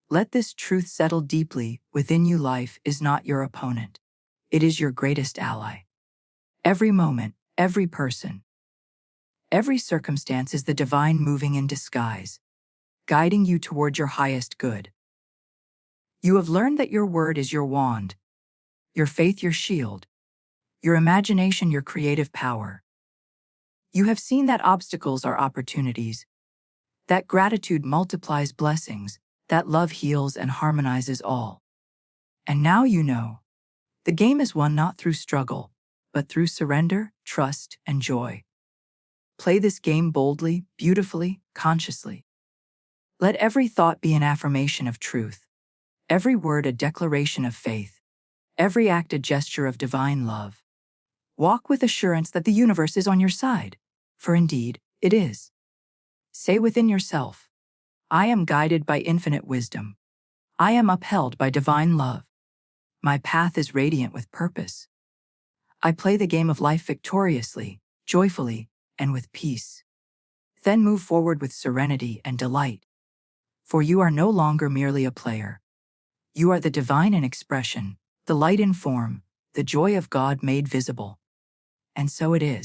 let this truth settle deeply within you. Life is not your opponent. It is your greatest ally. Every moment, every person, every circumstance is the divine moving in disguise, guiding you toward your highest good. You have learned that your word is your wand, your faith your shield, your imagination your creative power. You have seen that obstacles are opportunities, that gratitude multiplies blessings, that love heals and harmonizes all. And now you know, the game is won not through struggle, but through surrender, trust, and joy. Play this game boldly, beautifully, consciously. Let every thought be an affirmation of truth, every word a declaration of faith, every act a gesture of divine love. Walk with assurance that the universe is on your side, for indeed, it is. Say within yourself, I am guided by infinite wisdom. I am upheld by divine love. My path is radiant with purpose. I play the game of life victoriously, joyfully, and with peace. Then move forward with serenity and delight. For you are no longer merely a player. You are the divine in expression, the light in form, the joy of God made visible. And so it is.